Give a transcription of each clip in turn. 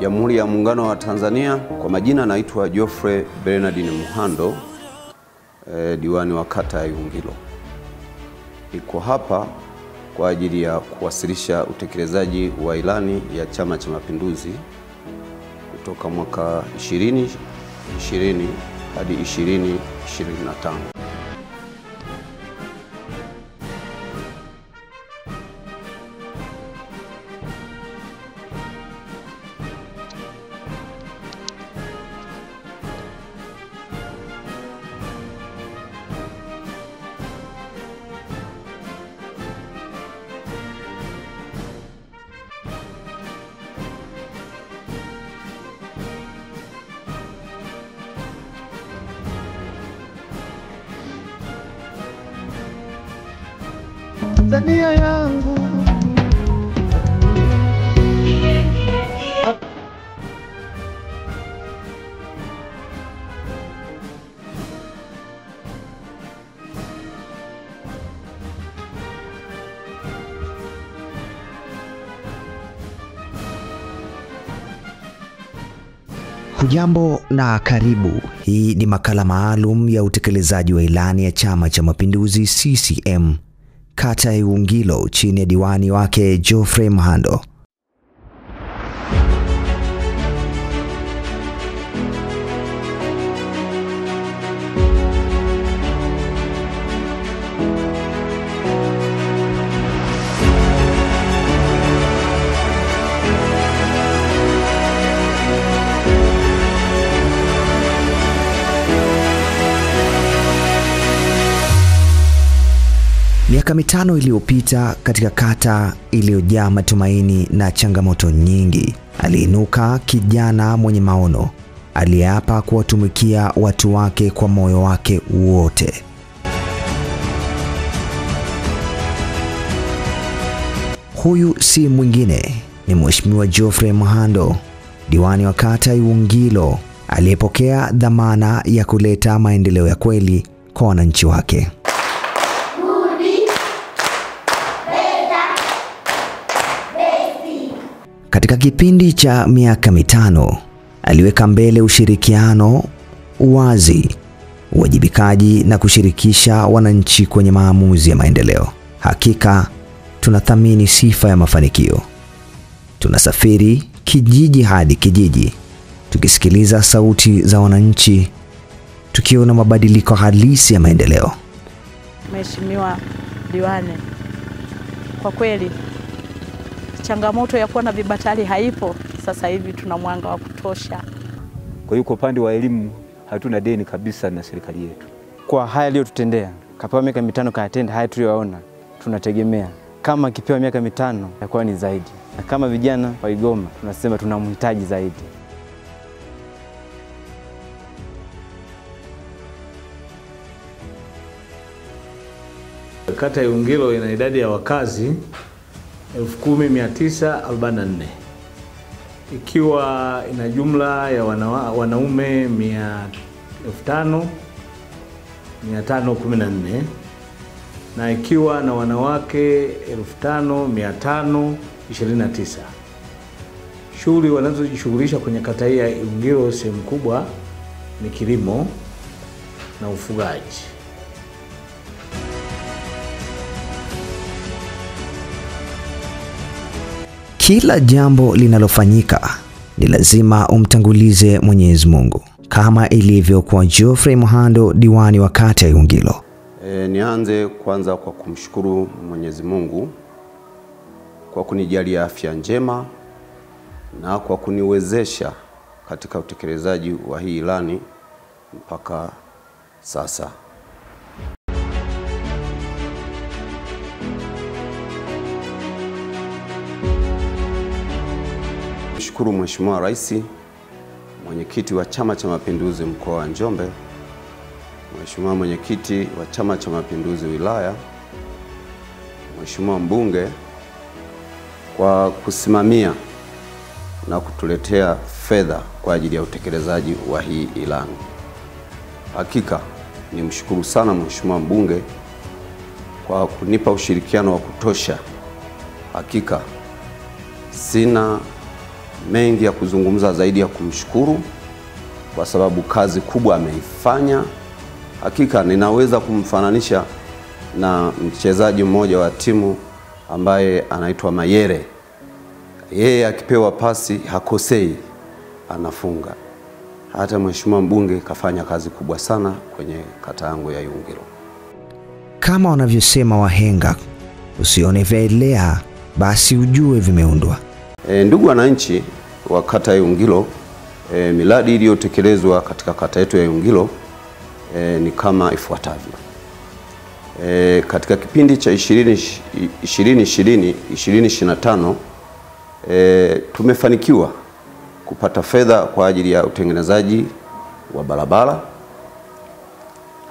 Jamhuri ya Muungano wa Tanzania. Kwa majina naitwa Geoffrey Bernardine Muhando, diwani wa kata ya Iwungilo. Niko hapa kwa ajili ya kuwasilisha utekelezaji wa ilani ya Chama cha Mapinduzi kutoka mwaka 2020 hadi 2025. Tanzania yangu, Hujambo na karibu. Hii ni makala maalum ya utekelezaji wa ilani ya Chama cha Mapinduzi CCM kata ya Iwungilo chini ya diwani wake Geoffrey Muhando. Miaka mitano iliyopita, katika kata iliyojaa matumaini na changamoto nyingi, aliinuka kijana mwenye maono, aliapa kuwatumikia watu wake kwa moyo wake wote. Huyu si mwingine, ni Mheshimiwa Geoffrey Muhando, diwani wa kata Iwungilo, aliyepokea dhamana ya kuleta maendeleo ya kweli kwa wananchi wake. Katika kipindi cha miaka mitano, aliweka mbele ushirikiano, uwazi, uwajibikaji na kushirikisha wananchi kwenye maamuzi ya maendeleo. Hakika tunathamini sifa ya mafanikio. Tunasafiri kijiji hadi kijiji, tukisikiliza sauti za wananchi, tukiona mabadiliko halisi ya maendeleo. Mheshimiwa diwani, kwa kweli changamoto ya kuwa na vibatari haipo. Sasa hivi tuna mwanga wa kutosha. Kwa hiyo kwa upande wa elimu hatuna deni kabisa na serikali yetu. Kwa haya aliyotutendea, kapewa miaka mitano kayatenda haya tuliyoona, tunategemea kama kipewa miaka mitano itakuwa ni zaidi. Na kama vijana wa Igoma tunasema tunamhitaji zaidi. Kata ya Iwungilo ina idadi ya wakazi 10,944, ikiwa ina jumla ya wanaume 5,514 na ikiwa na wanawake 5,529. Shughuli wanazojishughulisha kwenye kata hii ya Iwungilo sehemu kubwa ni kilimo na ufugaji. Kila jambo linalofanyika ni lazima umtangulize Mwenyezi Mungu, kama ilivyo kwa Geoffrey Muhando, diwani wa kata ya Iwungilo. Nianze kwanza kwa kumshukuru Mwenyezi Mungu kwa kunijalia afya njema na kwa kuniwezesha katika utekelezaji wa hii ilani mpaka sasa. Shukuru Mheshimiwa Rais, mwenyekiti wa Chama cha Mapinduzi mkoa wa Njombe, Mheshimiwa mwenyekiti wa Chama cha Mapinduzi wilaya, Mheshimiwa mbunge kwa kusimamia na kutuletea fedha kwa ajili ya utekelezaji wa hii ilani. Hakika ni mshukuru sana Mheshimiwa mbunge kwa kunipa ushirikiano wa kutosha. Hakika sina mengi ya kuzungumza zaidi ya kumshukuru kwa sababu kazi kubwa ameifanya. Hakika ninaweza kumfananisha na mchezaji mmoja wa timu ambaye anaitwa Mayere. Yeye akipewa pasi hakosei, anafunga. Hata mheshimiwa mbunge kafanya kazi kubwa sana kwenye kata yangu ya Iwungilo. Kama wanavyosema wahenga, usione vyaelea basi ujue vimeundwa. Ndugu wananchi wa kata ya Iwungilo, miradi iliyotekelezwa katika kata yetu ya Iwungilo ni kama ifuatavyo. Katika kipindi cha 2020-2025 tumefanikiwa kupata fedha kwa ajili ya utengenezaji wa barabara.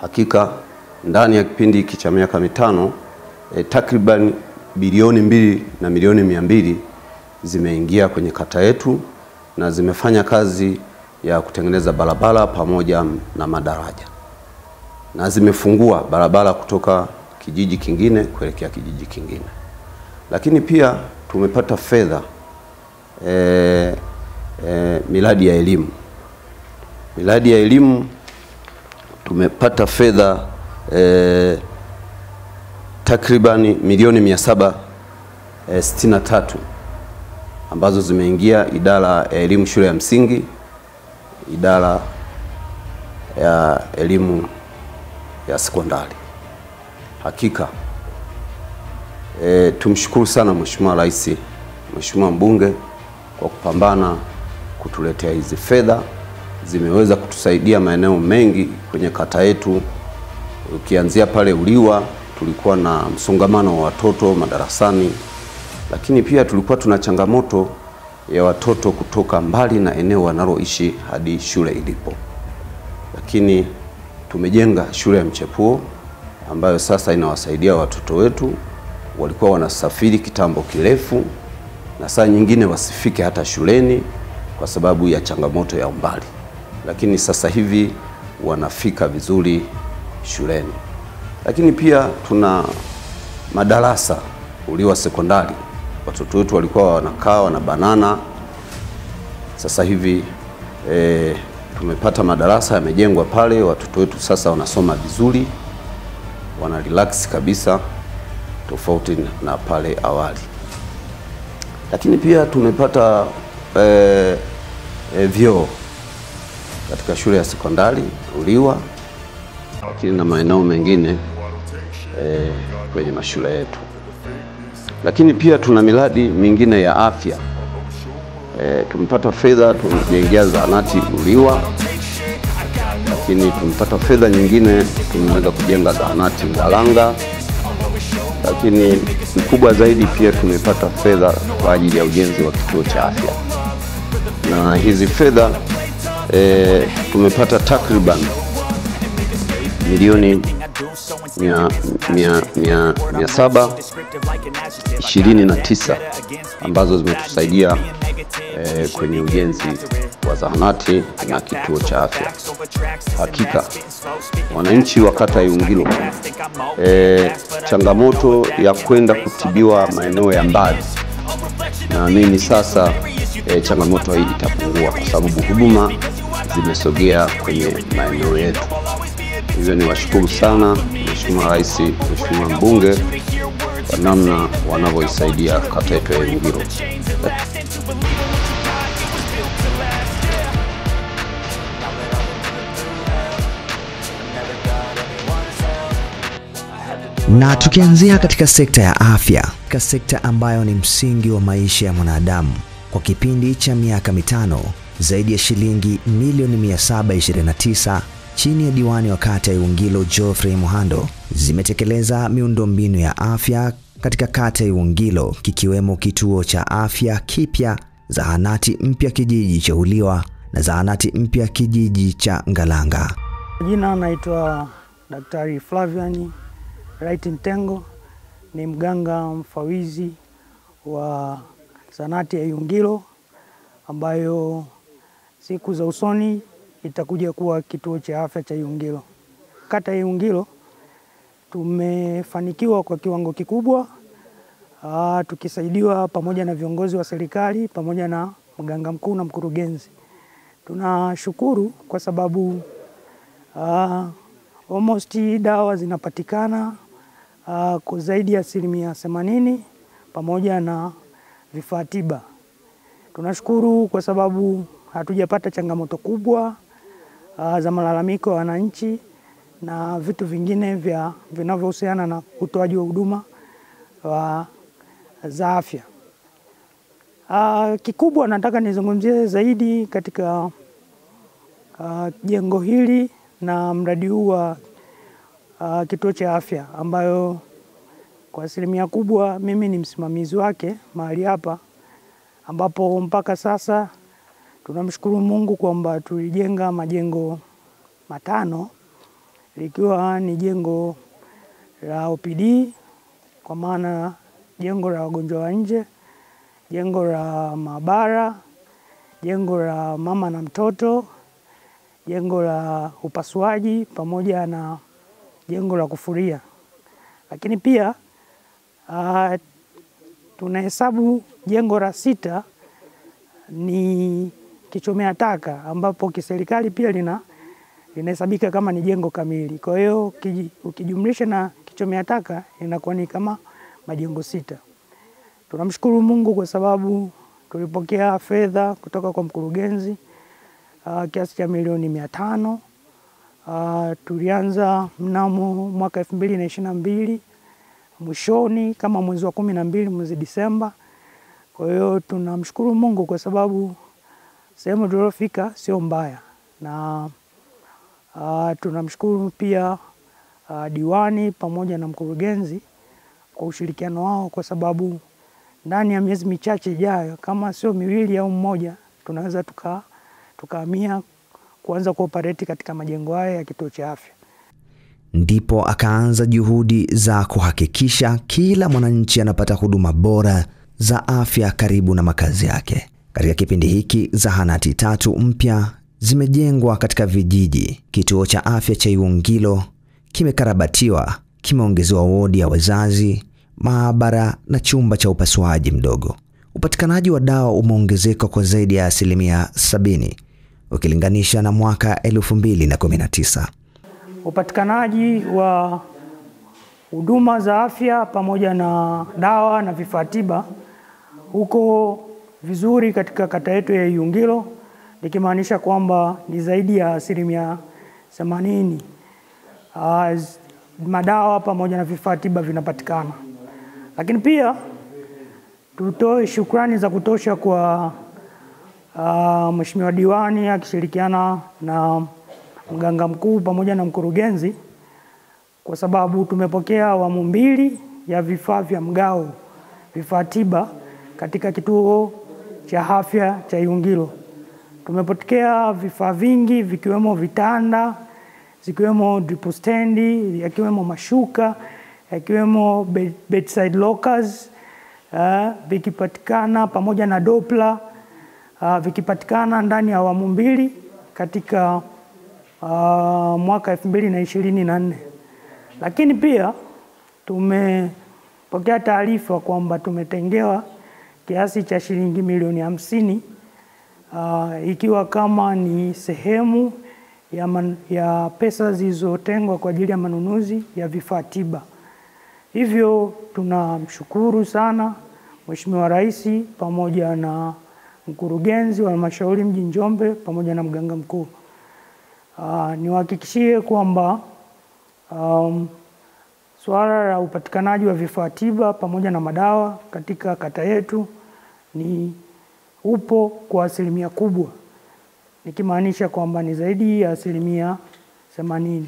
Hakika ndani ya kipindi hiki cha miaka mitano takriban bilioni 2 na milioni 200 zimeingia kwenye kata yetu na zimefanya kazi ya kutengeneza barabara pamoja na madaraja, na zimefungua barabara kutoka kijiji kingine kuelekea kijiji kingine. Lakini pia tumepata fedha miradi ya elimu. Miradi ya elimu tumepata fedha takribani milioni 763 ambazo zimeingia idara ya elimu shule ya msingi, idara ya elimu ya sekondari. Hakika tumshukuru sana Mheshimiwa Rais, Mheshimiwa mbunge kwa kupambana kutuletea hizi fedha. Zimeweza kutusaidia maeneo mengi kwenye kata yetu. Ukianzia pale Uliwa tulikuwa na msongamano wa watoto madarasani, lakini pia tulikuwa tuna changamoto ya watoto kutoka mbali na eneo wanaloishi hadi shule ilipo. Lakini tumejenga shule ya mchepuo ambayo sasa inawasaidia watoto wetu walikuwa wanasafiri kitambo kirefu na saa nyingine wasifike hata shuleni kwa sababu ya changamoto ya umbali, lakini sasa hivi wanafika vizuri shuleni. Lakini pia tuna madarasa Uliwa sekondari, watoto wetu walikuwa wanakaa na banana. Sasa hivi tumepata madarasa yamejengwa pale, watoto wetu sasa wanasoma vizuri, wana relax kabisa tofauti na pale awali. Lakini pia tumepata vyoo katika shule ya sekondari Uliwa, lakini na maeneo mengine kwenye mashule yetu. Lakini pia tuna miradi mingine ya afya. Tumepata fedha, tumejengea zahanati Uliwa, lakini tumepata fedha nyingine tumeweza kujenga zahanati Ngalanga. Lakini mkubwa zaidi pia tumepata fedha kwa ajili ya ujenzi wa kituo cha afya. Na hizi fedha tumepata takriban milioni 729 ambazo zimetusaidia kwenye ujenzi wa zahanati na kituo cha afya. Hakika wananchi wa kata ya Iwungilo, changamoto ya kwenda kutibiwa maeneo ya mbali, naamini sasa changamoto hii itapungua kwa sababu huduma zimesogea kwenye maeneo yetu. Hivyo ni washukuru sana Mheshimiwa Rais, Mheshimiwa mbunge kwa namna wanavyoisaidia kata yetu ya Iwungilo. Na tukianzia katika sekta ya afya, katika sekta ambayo ni msingi wa maisha ya mwanadamu, kwa kipindi cha miaka mitano, zaidi ya shilingi milioni 729 chini ya diwani wa kata ya Iwungilo Geoffrey Muhando zimetekeleza miundombinu ya afya katika kata ya Iwungilo, kikiwemo kituo cha afya kipya, zahanati mpya kijiji cha Uliwa na zahanati mpya kijiji cha Ngalanga. Jina naitwa Daktari Flavian Right Ntengo, ni mganga mfawizi wa zahanati ya Iwungilo ambayo siku za usoni itakuja kuwa kituo cha afya cha Iwungilo. Kata ya Iwungilo tumefanikiwa kwa kiwango kikubwa, tukisaidiwa pamoja na viongozi wa serikali pamoja na mganga mkuu na mkurugenzi. Tunashukuru kwa sababu almost dawa zinapatikana kwa zaidi ya 80% pamoja na vifaa tiba. Tunashukuru kwa sababu hatujapata changamoto kubwa za malalamiko ya wananchi na vitu vingine vinavyohusiana na utoaji wa huduma za afya. Kikubwa nataka nizungumzie zaidi katika jengo hili na mradi huu wa kituo cha afya, ambayo kwa asilimia kubwa mimi ni msimamizi wake mahali hapa, ambapo mpaka sasa tunamshukuru Mungu kwamba tulijenga majengo 5, likiwa ni jengo la OPD kwa maana jengo la wagonjwa wa nje, jengo la maabara, jengo la mama na mtoto, jengo la upasuaji pamoja na jengo la kufuria. Lakini pia tunahesabu jengo la 6 ni kichomea taka, ambapo kiserikali pia linahesabika kama ni jengo kamili. Kwa hiyo ukijumlisha na kichomea taka inakuwa ni kama majengo 6. Tunamshukuru Mungu kwa sababu tulipokea fedha kutoka kwa mkurugenzi kiasi cha milioni 500. Tulianza mnamo mwaka 2022 mwishoni kama mwezi wa 12, mwezi Disemba. Kwa hiyo tunamshukuru Mungu kwa sababu sehemu tuliyofika sio mbaya, na tunamshukuru pia diwani pamoja na mkurugenzi kwa ushirikiano wao, kwa sababu ndani ya miezi michache ijayo, kama sio miwili au mmoja, tunaweza tukahamia kuanza kuoperate katika majengo haya ya kituo cha afya. Ndipo akaanza juhudi za kuhakikisha kila mwananchi anapata huduma bora za afya karibu na makazi yake. Katika kipindi hiki zahanati 3 mpya zimejengwa katika vijiji. Kituo cha afya cha Iwungilo kimekarabatiwa, kimeongezewa wodi ya wazazi, maabara na chumba cha upasuaji mdogo. Upatikanaji wa dawa umeongezeka kwa zaidi ya 70% ukilinganisha na mwaka 2019. Upatikanaji wa huduma za afya pamoja na dawa na vifaa tiba huko vizuri katika kata yetu ya Iwungilo, nikimaanisha kwamba ni zaidi ya 80% madawa pamoja na vifaa tiba vinapatikana. Lakini pia tutoe shukrani za kutosha kwa Mheshimiwa diwani akishirikiana na mganga mkuu pamoja na mkurugenzi, kwa sababu tumepokea awamu 2 ya vifaa vya mgao, vifaa tiba katika kituo cha afya cha Iwungilo. Tumepokea vifaa vingi vikiwemo vitanda, zikiwemo drip stand, yakiwemo mashuka, yakiwemo bedside lockers, vikipatikana pamoja na Doppler, vikipatikana ndani ya awamu 2 katika mwaka 2024. Lakini pia tumepokea taarifa kwamba tumetengewa kiasi cha shilingi milioni 50 ikiwa kama ni sehemu ya pesa zilizotengwa kwa ajili ya manunuzi ya vifaa tiba. Hivyo tunamshukuru sana Mheshimiwa Rais pamoja na mkurugenzi wa halmashauri mji Njombe pamoja na mganga mkuu. Niwahakikishie kwamba swala la upatikanaji wa vifaa tiba pamoja na madawa katika kata yetu upo kwa 100% kubwa, nikimaanisha kwamba ni zaidi ya 80%.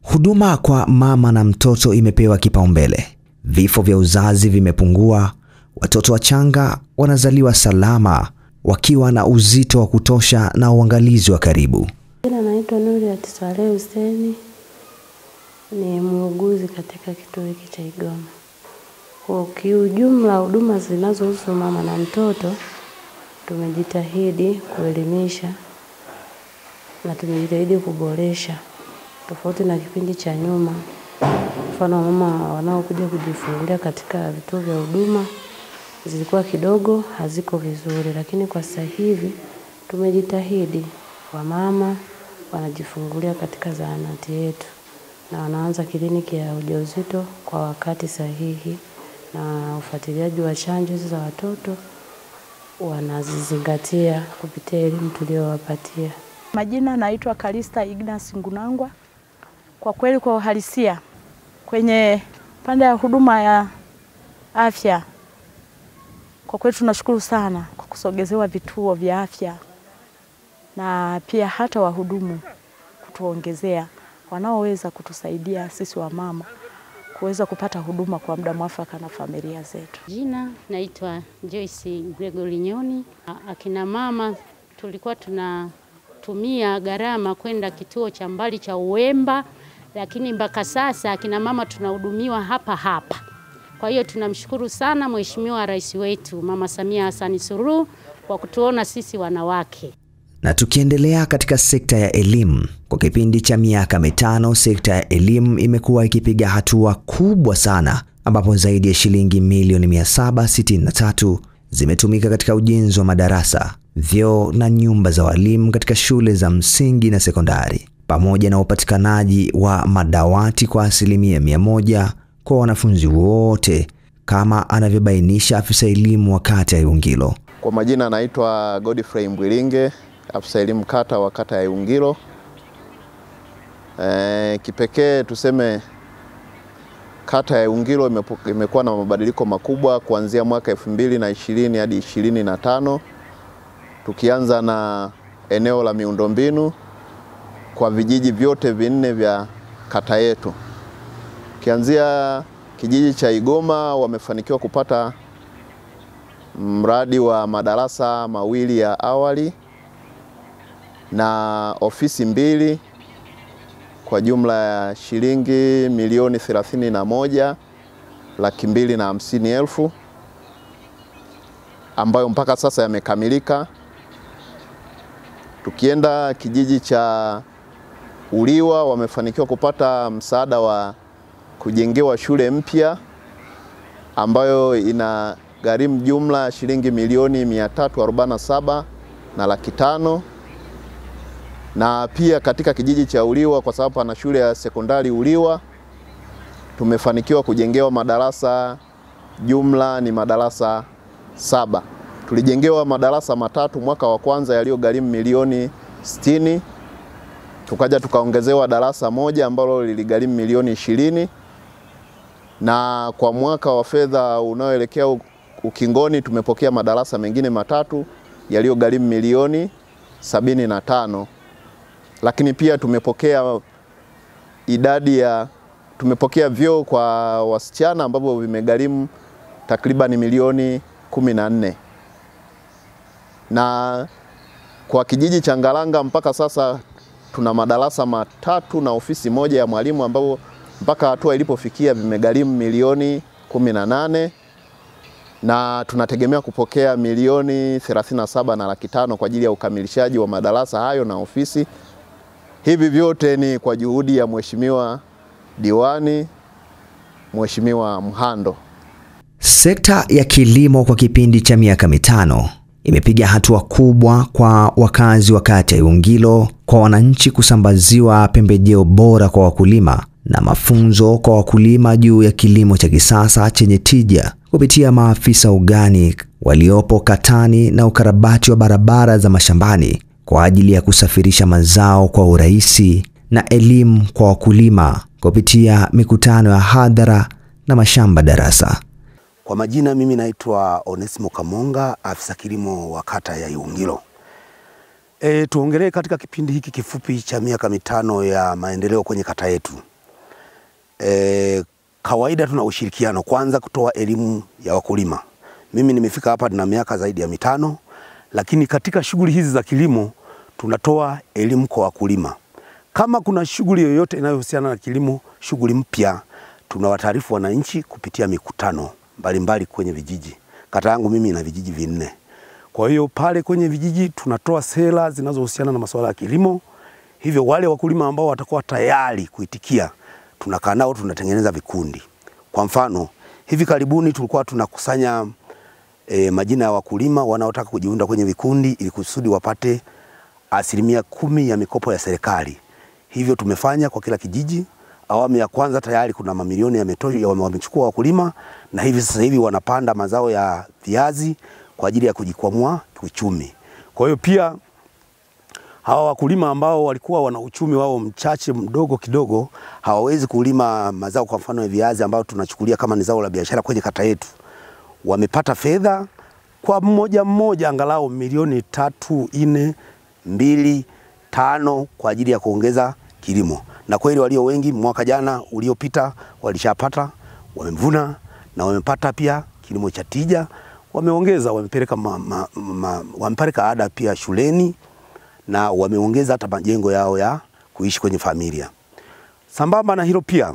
Huduma kwa mama na mtoto imepewa kipaumbele. Vifo vya uzazi vimepungua. Watoto wachanga wanazaliwa salama wakiwa na uzito wa kutosha na uangalizi wa karibu. Jina naitwa Nuriat Swaleh Hussein, ni muuguzi katika kituo hiki cha Igoma. Kwa kiujumla huduma zinazohusu mama na mtoto tumejitahidi kuelimisha na tumejitahidi kuboresha, tofauti na kipindi cha nyuma. Mfano mama wanaokuja kujifungulia katika vituo vya huduma zilikuwa kidogo haziko vizuri, lakini kwa sasa hivi tumejitahidi. Wamama wanajifungulia katika zahanati yetu na wanaanza kliniki ya ujauzito kwa wakati sahihi, na ufuatiliaji wa chanjo hizo za watoto wanazizingatia kupitia elimu tuliyowapatia. Majina naitwa Kalista Ignas Ngunangwa. Kwa kweli kwa uhalisia kwenye pande ya huduma ya afya, kwa kweli tunashukuru sana kwa kusogezewa vituo vya afya, na pia hata wahudumu kutuongezea wanaoweza kutusaidia sisi wamama kuweza kupata huduma kwa muda mwafaka na familia zetu. Jina naitwa Joyce Gregory Nyoni. Akina mama tulikuwa tunatumia gharama kwenda kituo cha mbali cha Uwemba, lakini mpaka sasa akina mama tunahudumiwa hapa hapa. Kwa hiyo tunamshukuru sana Mheshimiwa Rais wetu Mama Samia Hassan Suluhu kwa kutuona sisi wanawake. Na tukiendelea katika sekta ya elimu, kwa kipindi cha miaka 5 sekta ya elimu imekuwa ikipiga hatua kubwa sana, ambapo zaidi ya shilingi milioni 763 zimetumika katika ujenzi wa madarasa, vyoo na nyumba za walimu katika shule za msingi na sekondari, pamoja na upatikanaji wa madawati kwa 100% kwa wanafunzi wote, kama anavyobainisha afisa elimu wa kata ya Iwungilo. Kwa majina naitwa Godfrey Mbwilinge, afisa elimu kata wa kata ya Iwungilo. Kipekee tuseme kata ya Iwungilo imekuwa na mabadiliko makubwa kuanzia mwaka 2020 hadi 2025. Tukianza na eneo la miundombinu kwa vijiji vyote 4 vya kata yetu. Kianzia kijiji cha Igoma wamefanikiwa kupata mradi wa madarasa 2 ya awali na ofisi 2 kwa jumla ya shilingi milioni 31,250,000 ambayo mpaka sasa yamekamilika. Tukienda kijiji cha Uliwa wamefanikiwa kupata msaada wa kujengewa shule mpya ambayo ina gharimu jumla shilingi milioni 347,500,000. Na pia katika kijiji cha Uliwa, kwa sababu ana shule ya sekondari Uliwa, tumefanikiwa kujengewa madarasa, jumla ni madarasa 7. Tulijengewa madarasa 3 mwaka wa kwanza yaliyogharimu milioni 60. Tukaja tukaongezewa darasa 1 ambalo liligharimu milioni 20. Na kwa mwaka wa fedha unaoelekea ukingoni tumepokea madarasa mengine 3 yaliyogharimu milioni 75. Lakini pia tumepokea vyoo kwa wasichana ambavyo vimegharimu takriban milioni 14. Na kwa kijiji cha Ngalanga mpaka sasa tuna madarasa 3 na ofisi 1 ya mwalimu ambao mpaka hatua ilipofikia vimegharimu milioni 18, na tunategemea kupokea milioni 37,500,000 kwa ajili ya ukamilishaji wa madarasa hayo na ofisi. Hivi vyote ni kwa juhudi ya Mheshimiwa Diwani, Mheshimiwa Mhando. Sekta ya kilimo kwa kipindi cha miaka 5 imepiga hatua kubwa kwa wakazi wa kata ya Iwungilo, kwa wananchi kusambaziwa pembejeo bora kwa wakulima na mafunzo kwa wakulima juu ya kilimo cha kisasa chenye tija kupitia maafisa organic waliopo katani na ukarabati wa barabara za mashambani kwa ajili ya kusafirisha mazao kwa urahisi, na elimu kwa wakulima kupitia mikutano ya hadhara na mashamba darasa. Kwa majina mimi naitwa Onesimo Kamonga, afisa kilimo wa kata ya Iwungilo. Tuongelee katika kipindi hiki kifupi cha miaka 5 ya maendeleo kwenye kata yetu. Kawaida tuna ushirikiano, kwanza kutoa elimu ya wakulima. Mimi nimefika hapa na miaka zaidi ya 5, lakini katika shughuli hizi za kilimo tunatoa elimu kwa wakulima. Kama kuna shughuli yoyote inayohusiana na kilimo, shughuli mpya, tunawataarifu wananchi kupitia mikutano mbalimbali kwenye vijiji. Kata yangu mimi ina vijiji 4. Kwa hiyo pale kwenye vijiji tunatoa sera zinazohusiana na masuala ya kilimo. Hivyo wale wakulima ambao watakuwa tayari kuitikia, tunakaa nao, tunatengeneza vikundi. Kwa mfano, hivi karibuni tulikuwa tunakusanya majina ya wakulima wanaotaka kujiunga kwenye vikundi ili kusudi wapate 10% ya mikopo ya serikali. Hivyo tumefanya kwa kila kijiji. Awamu ya kwanza tayari kuna mamilioni wamechukua wakulima, na hivi sasa hivi wanapanda mazao ya viazi kwa ajili ya kujikwamua kiuchumi. Kwa hiyo pia hawa wakulima ambao walikuwa wana uchumi wao mchache mdogo kidogo, hawawezi kulima mazao kwa mfano ya viazi ambao tunachukulia kama ni zao la biashara kwenye kata yetu, wamepata fedha kwa mmoja angalau milioni 3, 4, 2, 5 kwa ajili ya kuongeza kilimo. Na kweli walio wengi mwaka jana uliopita walishapata, wamevuna na wamepata pia kilimo cha tija, wameongeza, wamepeleka ada pia shuleni na wameongeza hata majengo yao ya kuishi kwenye familia. Sambamba na hilo pia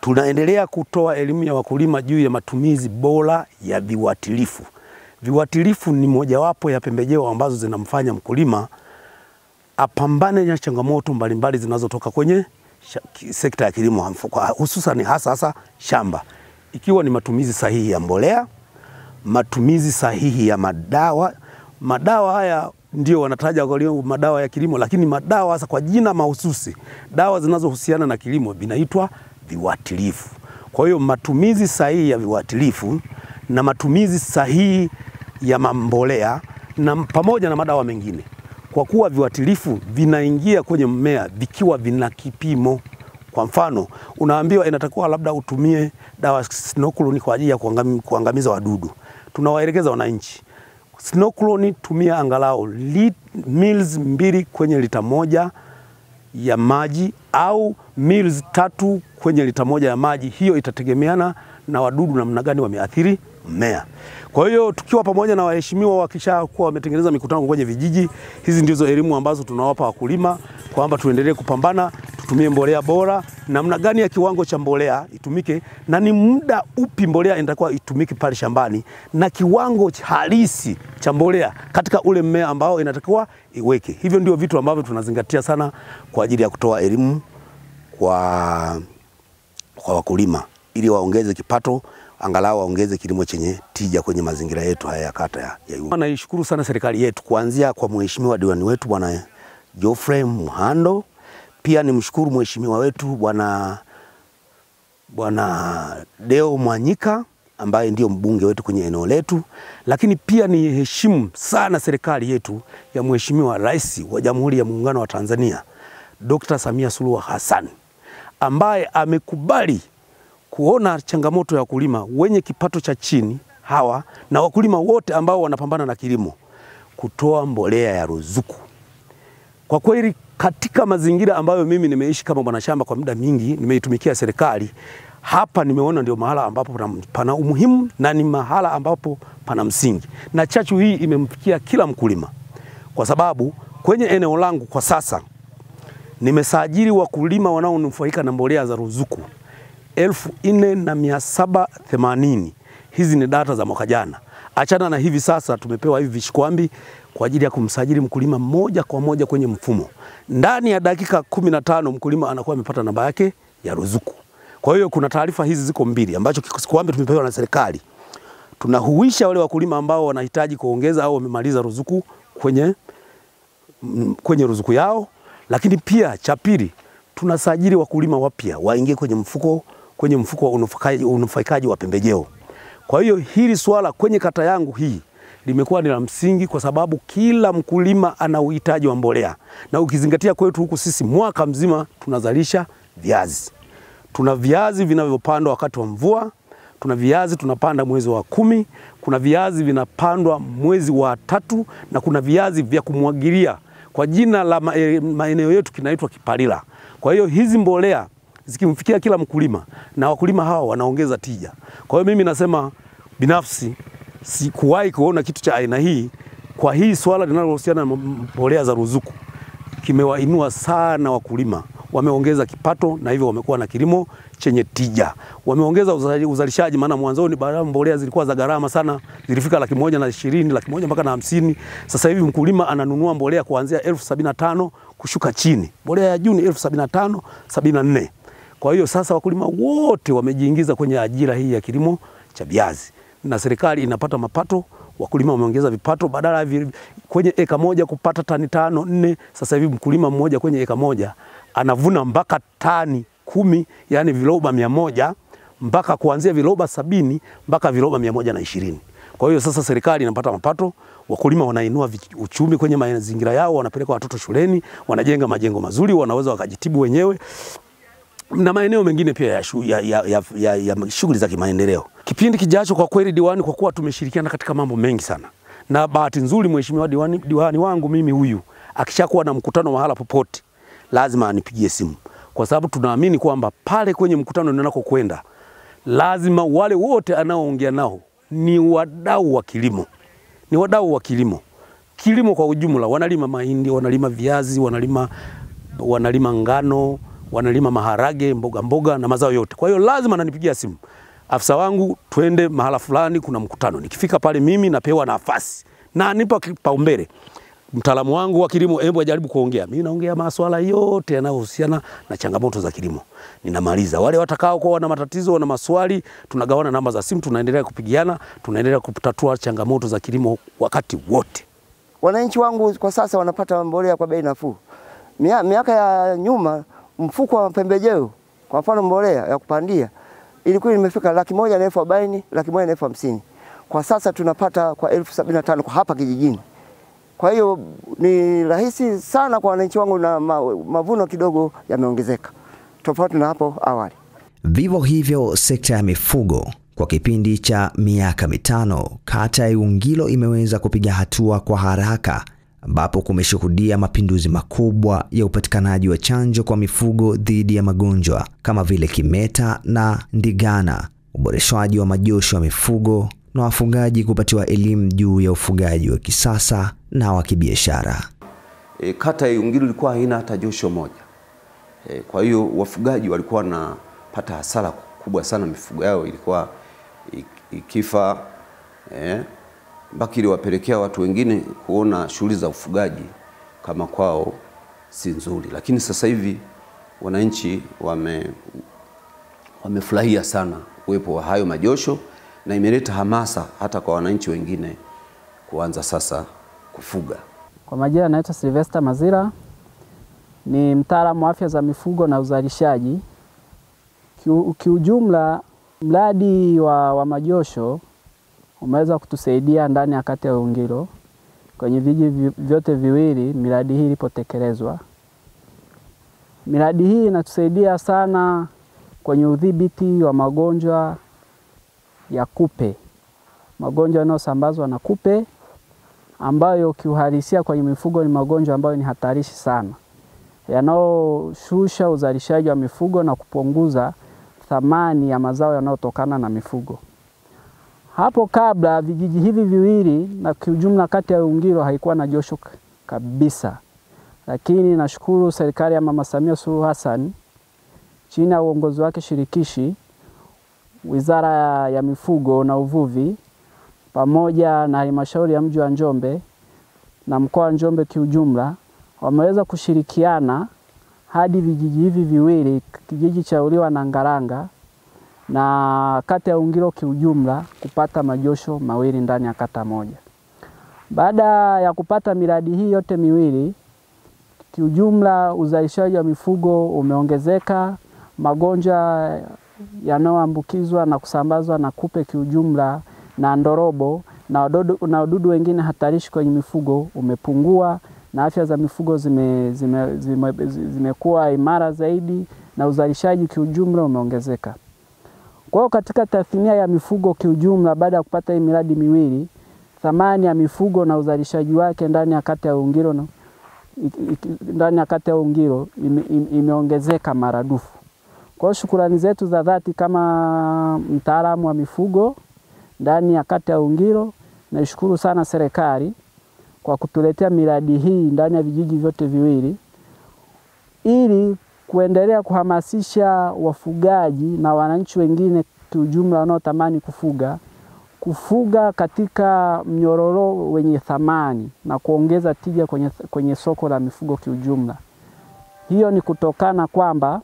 tunaendelea kutoa elimu ya wakulima juu ya matumizi bora ya viuatilifu. Viuatilifu ni mojawapo ya pembejeo ambazo zinamfanya mkulima apambane na changamoto mbalimbali zinazotoka kwenye sekta ya kilimo, hususan hasa shamba, ikiwa ni matumizi sahihi ya mbolea, matumizi sahihi ya madawa. Madawa haya ndio wanataja kwa madawa ya kilimo, lakini madawa hasa kwa jina mahususi, dawa zinazohusiana na kilimo vinaitwa viuatilifu. Kwa hiyo matumizi sahihi ya viuatilifu na matumizi sahihi ya mbolea na pamoja na madawa mengine, kwa kuwa viuatilifu vinaingia kwenye mmea vikiwa vina kipimo. Kwa mfano, unaambiwa inatakiwa labda utumie dawa Sinokuloni kwa ajili ya kuangamiza wadudu. Tunawaelekeza wananchi, Sinokuloni tumia angalau mils 2 kwenye lita 1 ya maji au mils 3 kwenye lita 1 ya maji. Hiyo itategemeana na wadudu namna gani wameathiri mmea. Kwa hiyo tukiwa pamoja na waheshimiwa wakishakuwa wametengeneza mikutano kwenye vijiji, hizi ndizo elimu ambazo tunawapa wakulima kwamba tuendelee kupambana, tutumie mbolea bora, namna gani ya kiwango cha mbolea itumike, na ni muda upi mbolea inatakiwa itumike pale shambani, na kiwango halisi cha mbolea katika ule mmea ambao inatakiwa iweke. Hivyo ndio vitu ambavyo tunazingatia sana kwa ajili ya kutoa elimu kwa wakulima ili waongeze kipato, angalau waongeze kilimo chenye tija kwenye mazingira yetu haya ya kata ya Iyungi. Naishukuru sana serikali yetu kuanzia kwa mheshimiwa diwani wetu Bwana Geoffrey Muhando. Pia nimshukuru mheshimiwa wetu Bwana Deo Mwanyika ambaye ndio mbunge wetu kwenye eneo letu, lakini pia ni heshimu sana serikali yetu ya mheshimiwa Rais wa Jamhuri ya Muungano wa Tanzania Dr. Samia Suluhu Hassan, ambaye amekubali kuona changamoto ya wakulima wenye kipato cha chini hawa na wakulima wote ambao wanapambana na kilimo, kutoa mbolea ya ruzuku. Kwa kweli katika mazingira ambayo mimi nimeishi kama mwanashamba kwa muda mingi, nimeitumikia serikali, hapa nimeona ndio mahala ambapo pana umuhimu na ni mahala ambapo pana msingi. Na chachu hii imemfikia kila mkulima, kwa sababu kwenye eneo langu kwa sasa nimesajili wakulima wanaonufaika na mbolea za ruzuku 4780. Hizi ni data za mwaka jana. Achana na hivi sasa tumepewa hivi vishikwambi kwa ajili ya kumsajili mkulima moja kwa moja kwenye mfumo. Ndani ya dakika 15 mkulima anakuwa amepata namba yake ya ruzuku. Kwa hiyo kuna taarifa hizi ziko mbili ambacho kishikwambi tumepewa na serikali. Tunahuisha wale wakulima ambao wanahitaji kuongeza au wamemaliza ruzuku kwenye ruzuku yao, lakini pia cha pili tunasajili wakulima wapya waingie kwenye mfuko wa unufaikaji wa pembejeo. Kwa hiyo hili swala kwenye kata yangu hii limekuwa ni la msingi, kwa sababu kila mkulima ana uhitaji wa mbolea. Na ukizingatia kwetu huku sisi mwaka mzima tunazalisha viazi. Tuna viazi vinavyopandwa wakati wa mvua, tuna viazi tunapanda mwezi wa 10, kuna viazi vinapandwa mwezi wa 3, na kuna viazi vya kumwagilia kwa jina la maeneo yetu kinaitwa kipalila. Kwa hiyo hizi mbolea zikimfikia kila mkulima na wakulima hawa wanaongeza tija. Kwa hiyo mimi nasema binafsi sikuwahi kuona kitu cha aina hii. Kwa hii swala linalohusiana na mbolea za ruzuku kimewainua sana wakulima, wameongeza kipato na hivyo wamekuwa na kilimo chenye tija. Wameongeza uzalishaji, maana mwanzoni baada mbolea zilikuwa za gharama sana, zilifika 120,000, 100,000 mpaka na 50. Sasa hivi mkulima ananunua mbolea kuanzia 75,000 kushuka chini. Mbolea ya juu ni 75,000, 74. Kwa hiyo sasa wakulima wote wamejiingiza kwenye ajira hii ya kilimo cha viazi. na serikali inapata mapato, wakulima wameongeza vipato, badala ya kwenye eka moja kupata tani 5, 4, sasa hivi mkulima mmoja kwenye eka moja anavuna mpaka tani 10, yani viroba 100, mpaka kuanzia viroba 70 mpaka viroba 120. Kwa hiyo sasa serikali inapata mapato, wakulima wanainua uchumi kwenye mazingira yao, wanapeleka watoto shuleni, wanajenga majengo mazuri, wanaweza wakajitibu wenyewe na maeneo mengine pia ya shughuli za kimaendeleo. Kipindi kijacho kwa kweli diwani, kwa kuwa tumeshirikiana katika mambo mengi sana, na bahati nzuri mheshimiwa diwani wangu mimi huyu akishakuwa na mkutano mahala popote lazima anipigie simu, kwa sababu tunaamini kwamba pale kwenye mkutano ninako kwenda lazima wale wote anaoongea nao ni wadau wa kilimo. Ni wadau wa kilimo. Kilimo kwa ujumla, wanalima mahindi, wanalima viazi, wanalima ngano, wanalima maharage, mboga na mazao yote. Kwa hiyo lazima ananipigia simu, afisa wangu twende mahala fulani kuna mkutano. Nikifika pale mimi napewa nafasi na nipa kipaumbele. Mtaalamu wangu wa kilimo hebu ajaribu kuongea. Mimi naongea masuala yote yanayohusiana na changamoto za kilimo. Ninamaliza. Wale watakao kwa wana matatizo, wana maswali, tunagawana namba za simu, tunaendelea kupigiana, tunaendelea kutatua changamoto za kilimo wakati wote. Wananchi wangu kwa sasa wanapata mbolea kwa bei nafuu. Miaka ya nyuma mfuko wa pembejeo, kwa mfano mbolea ya kupandia, ilikuwa imefika 140,000, 150,000. Kwa sasa tunapata kwa 75,000 kwa hapa kijijini. Kwa hiyo ni rahisi sana kwa wananchi wangu na mavuno kidogo yameongezeka tofauti na hapo awali. Vivyo hivyo sekta ya mifugo, kwa kipindi cha miaka 5 kata ya Iwungilo imeweza kupiga hatua kwa haraka, ambapo kumeshuhudia mapinduzi makubwa ya upatikanaji wa chanjo kwa mifugo dhidi ya magonjwa kama vile kimeta na ndigana, uboreshwaji wa majosho ya mifugo na wafugaji kupatiwa elimu juu ya ufugaji wa kisasa na wa kibiashara. Kata ya Iwungilo ilikuwa haina hata josho moja. Kwa hiyo wafugaji walikuwa wanapata hasara kubwa sana, mifugo yao ilikuwa ikifa, mpaka iliwapelekea watu wengine kuona shughuli za ufugaji kama kwao si nzuri. Lakini sasa hivi wananchi wamefurahia sana uwepo wa hayo majosho, na imeleta hamasa hata kwa wananchi wengine kuanza sasa kufuga. Kwa majina naitwa Sylvester Mazira, ni mtaalamu wa afya za mifugo na uzalishaji. Kiujumla mradi wa majosho umeweza kutusaidia ndani ya kata ya Iwungilo. Kwenye vijiji vyote viwili miradi hii ilipotekelezwa. Miradi hii inatusaidia sana kwenye udhibiti wa magonjwa ya kupe. Magonjwa yanayosambazwa na kupe ambayo kiuhalisia kwenye mifugo ni magonjwa ambayo ni hatarishi sana, yanayoshusha uzalishaji wa mifugo na kupunguza thamani ya mazao yanayotokana na mifugo. Hapo kabla vijiji hivi viwili na kiujumla kata ya Iwungilo haikuwa na josho kabisa, lakini nashukuru serikali ya Mama Samia Suluhu Hassan chini ya uongozi wake shirikishi, Wizara ya Mifugo na Uvuvi pamoja na halmashauri ya mji wa Njombe na mkoa wa Njombe kiujumla wameweza kushirikiana hadi vijiji hivi viwili, kijiji cha Uliwa na Ngaranga na kata ya Iwungilo kiujumla kupata majosho mawili ndani ya kata moja. Baada ya kupata miradi hii yote miwili, kiujumla uzalishaji wa mifugo umeongezeka, magonjwa yanayoambukizwa na kusambazwa na kupe kiujumla na ndorobo na wadudu wengine hatarishi kwenye mifugo umepungua, na afya za mifugo zimekuwa imara zaidi na uzalishaji kiujumla umeongezeka. Kwa hiyo katika tathmini ya mifugo kiujumla, baada ya kupata hii miradi miwili, thamani ya mifugo na uzalishaji wake ndani ya kata ya Iwungilo imeongezeka maradufu. Kwa hiyo shukrani zetu za dhati kama mtaalamu wa mifugo ndani ya kata ya Iwungilo, naishukuru sana serikali kwa kutuletea miradi hii ndani ya vijiji vyote viwili ili kuendelea kuhamasisha wafugaji na wananchi wengine kiujumla wanaotamani kufuga katika mnyororo wenye thamani na kuongeza tija kwenye soko la mifugo kiujumla. Hiyo ni kutokana kwamba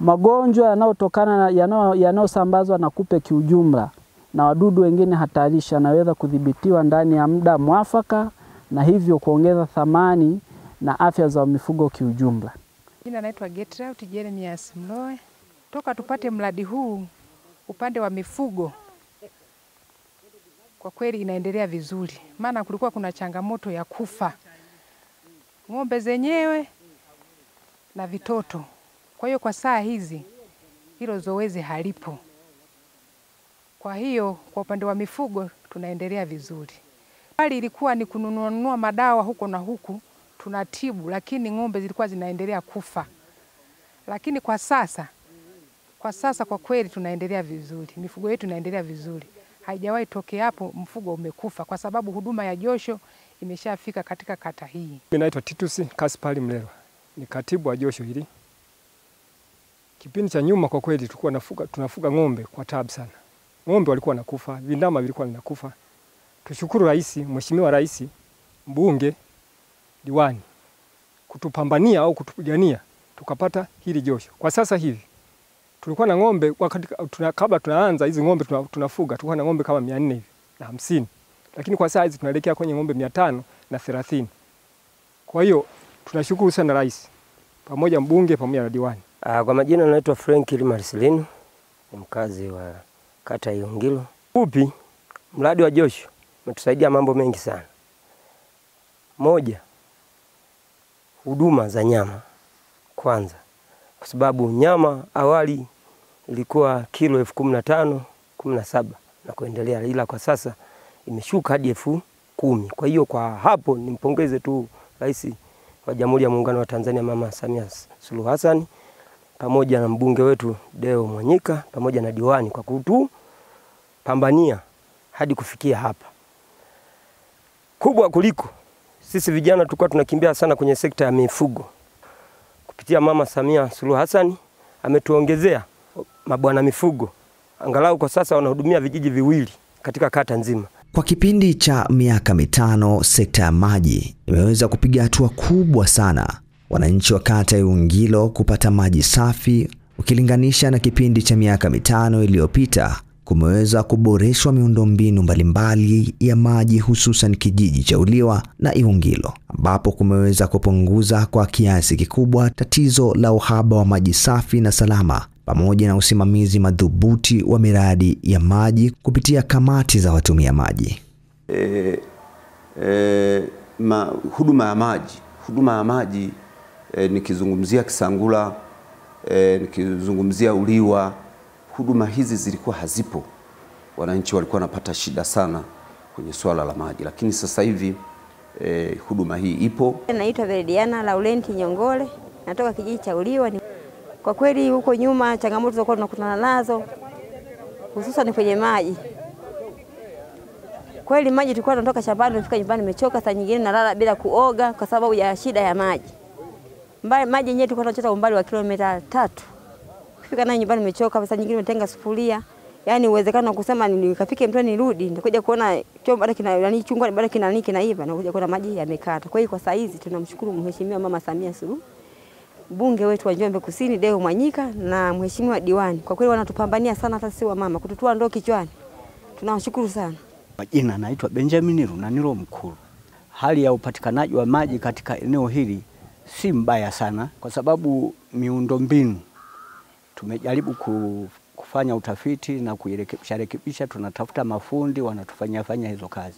Magonjwa yanayotokana yanayosambazwa na kupe kiujumla na wadudu wengine hatarishi yanaweza kudhibitiwa ndani ya muda mwafaka na hivyo kuongeza thamani na afya za mifugo kiujumla. Jina naitwa Gertrude Jeremias Mloe. Toka tupate mradi huu upande wa mifugo, kwa kweli inaendelea vizuri, maana kulikuwa kuna changamoto ya kufa ng'ombe zenyewe na vitoto. Kwa hiyo kwa saa hizi hilo zoezi halipo. Kwa hiyo kwa upande wa mifugo tunaendelea vizuri. Hali ilikuwa ni kununua madawa huko na huku tunatibu, lakini ng'ombe zilikuwa zinaendelea kufa. Lakini kwa sasa kwa kweli tunaendelea vizuri. Mifugo yetu inaendelea vizuri. Haijawahi tokea hapo mfugo umekufa kwa sababu huduma ya josho imeshafika katika kata hii. Mimi naitwa Titus Kaspari Mlelwa. Ni katibu wa josho hili. Kipindi cha nyuma kwa kweli tulikuwa tunafuga ng'ombe kwa taabu sana. Ng'ombe walikuwa wanakufa, vindama vilikuwa vinakufa. Tushukuru rais, Mheshimiwa Rais, mbunge, diwani kutupambania au kutupigania tukapata hili josho. Kwa sasa hivi tulikuwa na ng'ombe kabla tunaanza hizi ng'ombe tunafuga tulikuwa na ng'ombe kama 450. Lakini kwa sasa hizi tunaelekea kwenye ng'ombe 530. Kwa hiyo tunashukuru sana rais pamoja mbunge pamoja na diwani. Kwa majina naitwa Frank Marcelino, ni mkazi wa kata ya Iwungilo. Upi mradi wa josho umetusaidia mambo mengi sana. Moja, huduma za nyama kwanza, kwa sababu nyama awali ilikuwa kilo 15,000, 17 na kuendelea, ila kwa sasa imeshuka hadi 10,000. Kwa hiyo kwa hapo nimpongeze tu Rais wa Jamhuri ya Muungano wa Tanzania Mama Samia Suluhu Hassan pamoja na mbunge wetu Deo Mwanyika pamoja na diwani kwa kutupambania hadi kufikia hapa. Kubwa kuliko sisi vijana tulikuwa tunakimbia sana kwenye sekta ya mifugo. Kupitia Mama Samia Suluhu Hassan ametuongezea mabwana mifugo. Angalau kwa sasa wanahudumia vijiji 2 katika kata nzima. Kwa kipindi cha miaka 5, sekta ya maji imeweza kupiga hatua kubwa sana. Wananchi wa kata ya Iwungilo kupata maji safi ukilinganisha na kipindi cha miaka 5 iliyopita. Kumeweza kuboreshwa miundombinu mbalimbali ya maji, hususan kijiji cha Uliwa na Iwungilo, ambapo kumeweza kupunguza kwa kiasi kikubwa tatizo la uhaba wa maji safi na salama, pamoja na usimamizi madhubuti wa miradi ya maji kupitia kamati za watumia maji. Huduma ya maji nikizungumzia Kisangula, nikizungumzia Uliwa, huduma hizi zilikuwa hazipo. Wananchi walikuwa wanapata shida sana kwenye swala la maji, lakini sasa hivi huduma hii ipo. Naitwa Veridiana Laurenti Nyongole, natoka kijiji cha Uliwa. Kwa kweli huko nyuma changamoto zilizokuwa tunakutana nazo hususan kwenye maji. Kweli maji tulikuwa tunatoka shambani tunafika nyumbani nimechoka, saa nyingine nalala bila kuoga kwa sababu ya shida ya maji. Maji yenyewe tulikuwa tunachota umbali wa kilomita 3. Kufika nayo nyumbani nimechoka, saa nyingine nimetenga sufuria. Yaani uwezekano wa kusema nikafike mtoni nirudi, nitakuja kuona chombo bado kina chungwa bado kinaiva na kuja kuona maji yamekata. Kwa hiyo kwa saa hizi tunamshukuru Mheshimiwa Mama Samia Suluhu, mbunge wetu wa Njombe Kusini Deo Mwanyika na Mheshimiwa diwani. Kwa kweli wanatupambania sana hata sisi wa mama kututua ndoo kichwani. Tunawashukuru sana. Majina naitwa Benjamin Runaniro Mkuru. Hali ya upatikanaji wa maji katika eneo hili si mbaya sana kwa sababu miundombinu tumejaribu kufanya utafiti na kuirekebisha, tunatafuta mafundi wanatufanyia hizo kazi.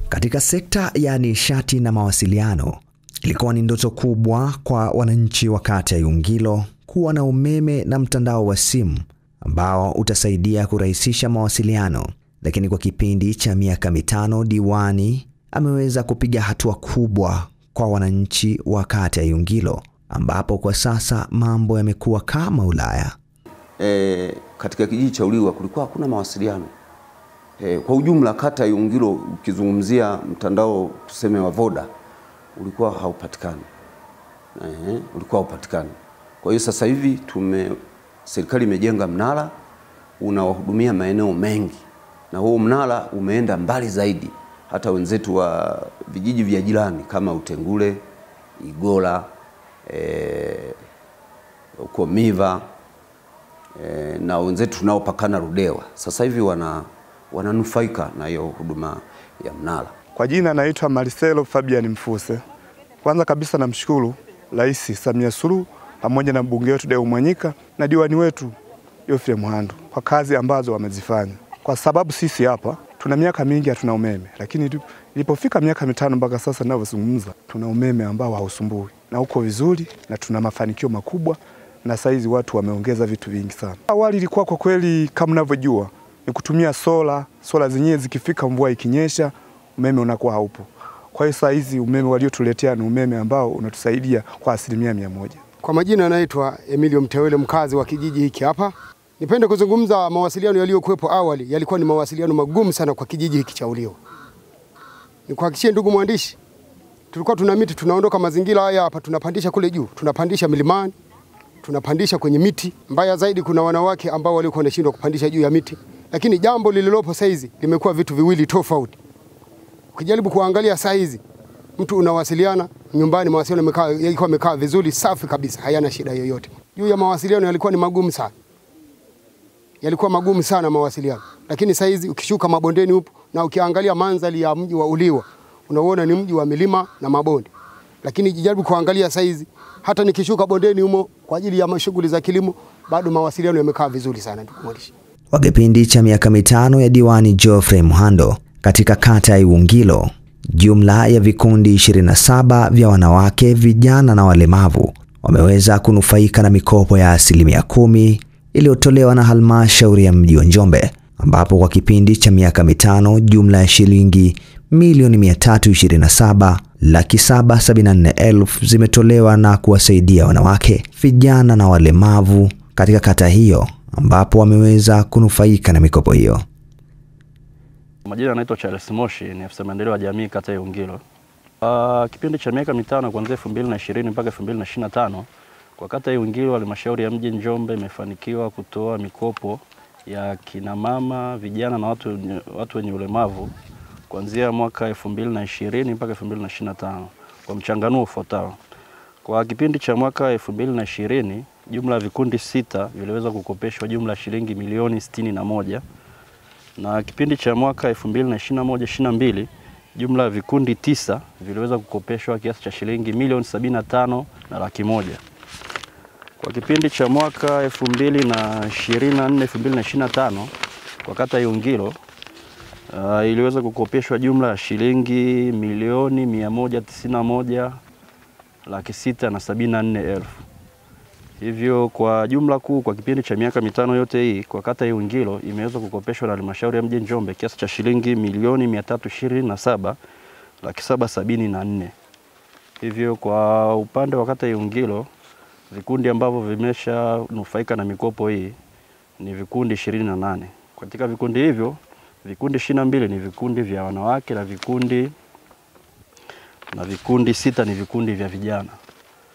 Katika sekta ya nishati na mawasiliano, ilikuwa ni ndoto kubwa kwa wananchi wa kata ya Iwungilo kuwa na umeme na mtandao wa simu ambao utasaidia kurahisisha mawasiliano. Lakini kwa kipindi cha miaka 5 diwani ameweza kupiga hatua kubwa kwa wananchi wa kata ya Iwungilo, ambapo kwa sasa mambo yamekuwa kama Ulaya. Katika kijiji cha Uliwa kulikuwa hakuna mawasiliano. Kwa ujumla kata ya Iwungilo ukizungumzia mtandao tuseme wa Voda ulikuwa haupatikani. Kwa hiyo sasa hivi serikali imejenga mnara unawahudumia maeneo mengi, na huo mnara umeenda mbali zaidi. Hata wenzetu wa vijiji vya jirani kama Utengule, Igola, uko Miva, na wenzetu tunaopakana Ludewa. Sasa hivi wananufaika na hiyo huduma ya mnara. Kwa jina naitwa Marcelo Fabian Mfuse. Kwanza kabisa namshukuru Rais Samia Suluhu pamoja na mbunge wetu Deo Mwanyika na diwani wetu Geoffrey Muhando kwa kazi ambazo wamezifanya. Kwa sababu sisi hapa tuna miaka mingi hatuna umeme, lakini ilipofika miaka 5 mpaka sasa ninavyozungumza tuna umeme ambao hausumbui na uko vizuri na tuna mafanikio makubwa, na saizi watu wameongeza vitu vingi sana. Awali ilikuwa kwa kweli kama mnavyojua ni kutumia sola zenyewe zikifika mvua ikinyesha umeme unakuwa haupo. Kwa hiyo saizi umeme waliotuletea ni umeme ambao unatusaidia kwa 100%. Kwa majina naitwa Emilio Mtewele, mkazi wa kijiji hiki hapa. Nipende kuzungumza mawasiliano yaliyokuwepo awali yalikuwa ni mawasiliano magumu sana kwa kijiji hiki cha Uliwa. Nikuhakikishie ndugu mwandishi, tulikuwa tuna miti tunaondoka mazingira haya hapa tunapandisha kule juu, tunapandisha milimani, tunapandisha kwenye miti. Mbaya zaidi kuna wanawake ambao walikuwa wanashindwa kupandisha juu ya miti. Lakini jambo lililopo saizi limekuwa vitu viwili tofauti. Ukijaribu kuangalia saizi mtu unawasiliana nyumbani, mawasiliano yalikuwa yamekaa vizuri, safi kabisa, hayana shida yoyote. Juu ya mawasiliano yalikuwa ni magumu sana. Yalikuwa magumu sana mawasiliano. Lakini saizi ukishuka mabondeni upo na ukiangalia mandhari ya mji wa Uliwa, unaona ni mji wa milima na mabonde. Lakini jaribu kuangalia saizi hata nikishuka bondeni humo kwa ajili ya shughuli za kilimo, bado mawasiliano yamekaa vizuri sana ndugu mwandishi. Kwa kipindi cha miaka 5 ya diwani Geoffrey Muhando katika kata ya Iwungilo, jumla ya vikundi 27 vya wanawake, vijana na walemavu wameweza kunufaika na mikopo ya 10% iliyotolewa na halmashauri ya mji wa Njombe, ambapo kwa kipindi cha miaka 5 jumla ya shilingi milioni 327,774,000 zimetolewa na kuwasaidia wanawake, vijana na walemavu katika kata hiyo, ambapo wameweza kunufaika na mikopo hiyo. Majina anaitwa Charles Moshi, ni afisa maendeleo ya jamii kata ya Iwungilo. Kipindi cha miaka 5 kuanzia 2020 mpaka 2025 kwa kata ya Iwungilo, halmashauri ya mji Njombe imefanikiwa kutoa mikopo ya kina mama, vijana na watu wenye ulemavu kuanzia mwaka 2020 mpaka 2025 kwa mchanganuo ufuatao. Kwa kipindi cha mwaka 2020 jumla ya vikundi 6 viliweza kukopeshwa jumla shilingi milioni 61, na kipindi cha mwaka 2021-22 jumla ya vikundi 9 viliweza kukopeshwa kiasi cha shilingi milioni 75,100,000. Kwa kipindi cha mwaka 2024-2025 kwa kata ya Iwungilo iliweza kukopeshwa jumla ya shilingi milioni 191,674,000. Hivyo kwa jumla kuu kwa kipindi cha miaka 5 yote hii kwa kata ya Iwungilo imeweza kukopeshwa na halmashauri ya mji Njombe kiasi cha shilingi milioni 327,774,000. Hivyo kwa upande wa kata ya Iwungilo vikundi ambavyo vimeshanufaika na mikopo hii ni vikundi 28. Katika vikundi hivyo vikundi 22 ni vikundi vya wanawake na vikundi 6 ni vikundi vya vijana.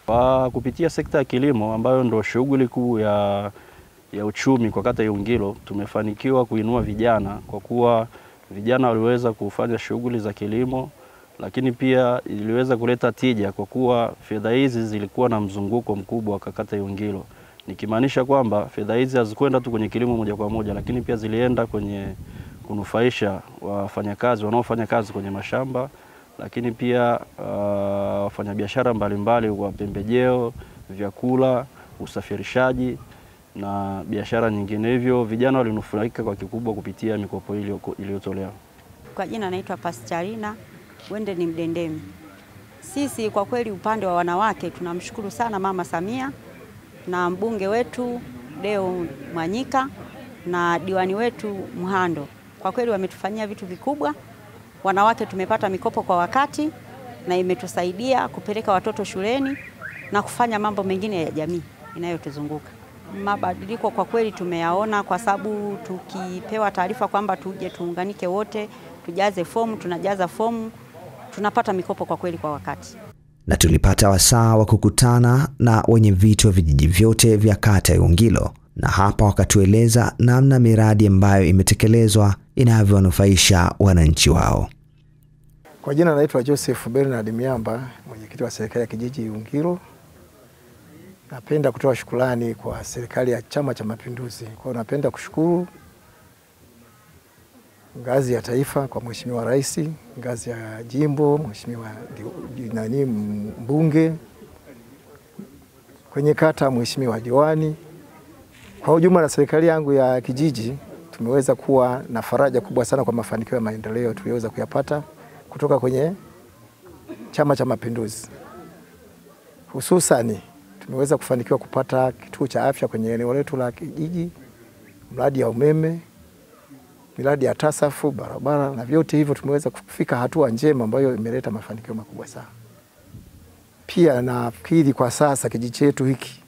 Kwa kupitia sekta ya kilimo ambayo ndio shughuli kuu ya uchumi kwa kata ya Iwungilo, tumefanikiwa kuinua vijana kwa kuwa vijana waliweza kufanya shughuli za kilimo, lakini pia iliweza kuleta tija kwa kuwa fedha hizi zilikuwa na mzunguko mkubwa kwa kata ya Iwungilo. Nikimaanisha kwamba fedha hizi hazikwenda tu kwenye kilimo moja kwa moja, lakini pia zilienda kwenye kunufaisha wafanyakazi wanaofanya kazi kwenye mashamba, lakini pia wafanyabiashara mbalimbali wa pembejeo, vyakula, usafirishaji na biashara nyingine. Hivyo vijana walinufaika kwa kikubwa kupitia mikopo iliyotolewa. Kwa jina naitwa Pascalina Wende ni Mdendemi. Sisi kwa kweli upande wa wanawake tunamshukuru sana Mama Samia na mbunge wetu Deo Mwanyika na diwani wetu Muhando. Kwa kweli wametufanyia vitu vikubwa. Wanawake tumepata mikopo kwa wakati na imetusaidia kupeleka watoto shuleni na kufanya mambo mengine ya jamii inayotuzunguka. Mabadiliko kwa kweli tumeyaona kwa sababu tukipewa taarifa kwamba tuje tuunganike wote, tujaze fomu, tunajaza fomu, tunapata mikopo kwa kweli kwa wakati. Na tulipata wasaa wa kukutana na wenye viti wa vijiji vyote vya kata ya Iwungilo, na hapa wakatueleza namna miradi ambayo imetekelezwa inavyonufaisha wananchi wao. Kwa jina naitwa Joseph Bernard Miamba, mwenyekiti wa serikali ya kijiji Iwungilo. Napenda kutoa shukrani kwa serikali ya Chama cha Mapinduzi. Kwa napenda kushukuru ngazi ya taifa kwa Mheshimiwa Rais, ngazi ya jimbo, Mheshimiwa mbunge, kwenye kata Mheshimiwa diwani. Kwa ujumla na serikali yangu ya kijiji tumeweza kuwa na faraja kubwa sana kwa mafanikio ya maendeleo tuliweza kuyapata kutoka kwenye Chama cha Mapinduzi. Hususani tumeweza kufanikiwa kupata kituo cha afya kwenye eneo letu la kijiji, mradi ya umeme, miradi ya tasafu, barabara, na vyote hivyo tumeweza kufika hatua njema ambayo imeleta mafanikio makubwa sana. Pia nafikiri kwa sasa kijiji chetu hiki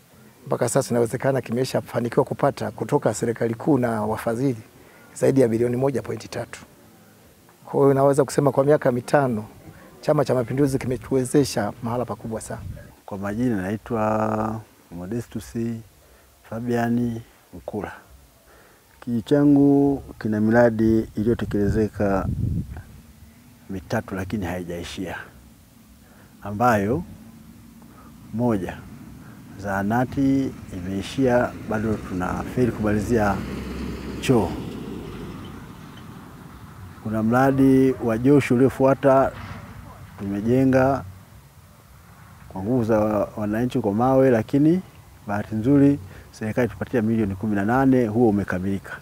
mpaka sasa inawezekana kimeshafanikiwa kupata kutoka serikali kuu na wafadhili zaidi ya bilioni 1.3. Kwa hiyo naweza kusema kwa miaka 5 Chama cha Mapinduzi kimetuwezesha mahala pakubwa sana. Kwa majina naitwa Modestus Fabiani Mkula. Kijiji changu kina miradi iliyotekelezeka 3 lakini haijaishia, ambayo moja, zahanati imeishia, bado tunafeli kumalizia choo. Kuna mradi wa josho uliofuata tumejenga kwa nguvu za wananchi kwa mawe, lakini bahati nzuri serikali tupatia milioni 18, huo umekamilika.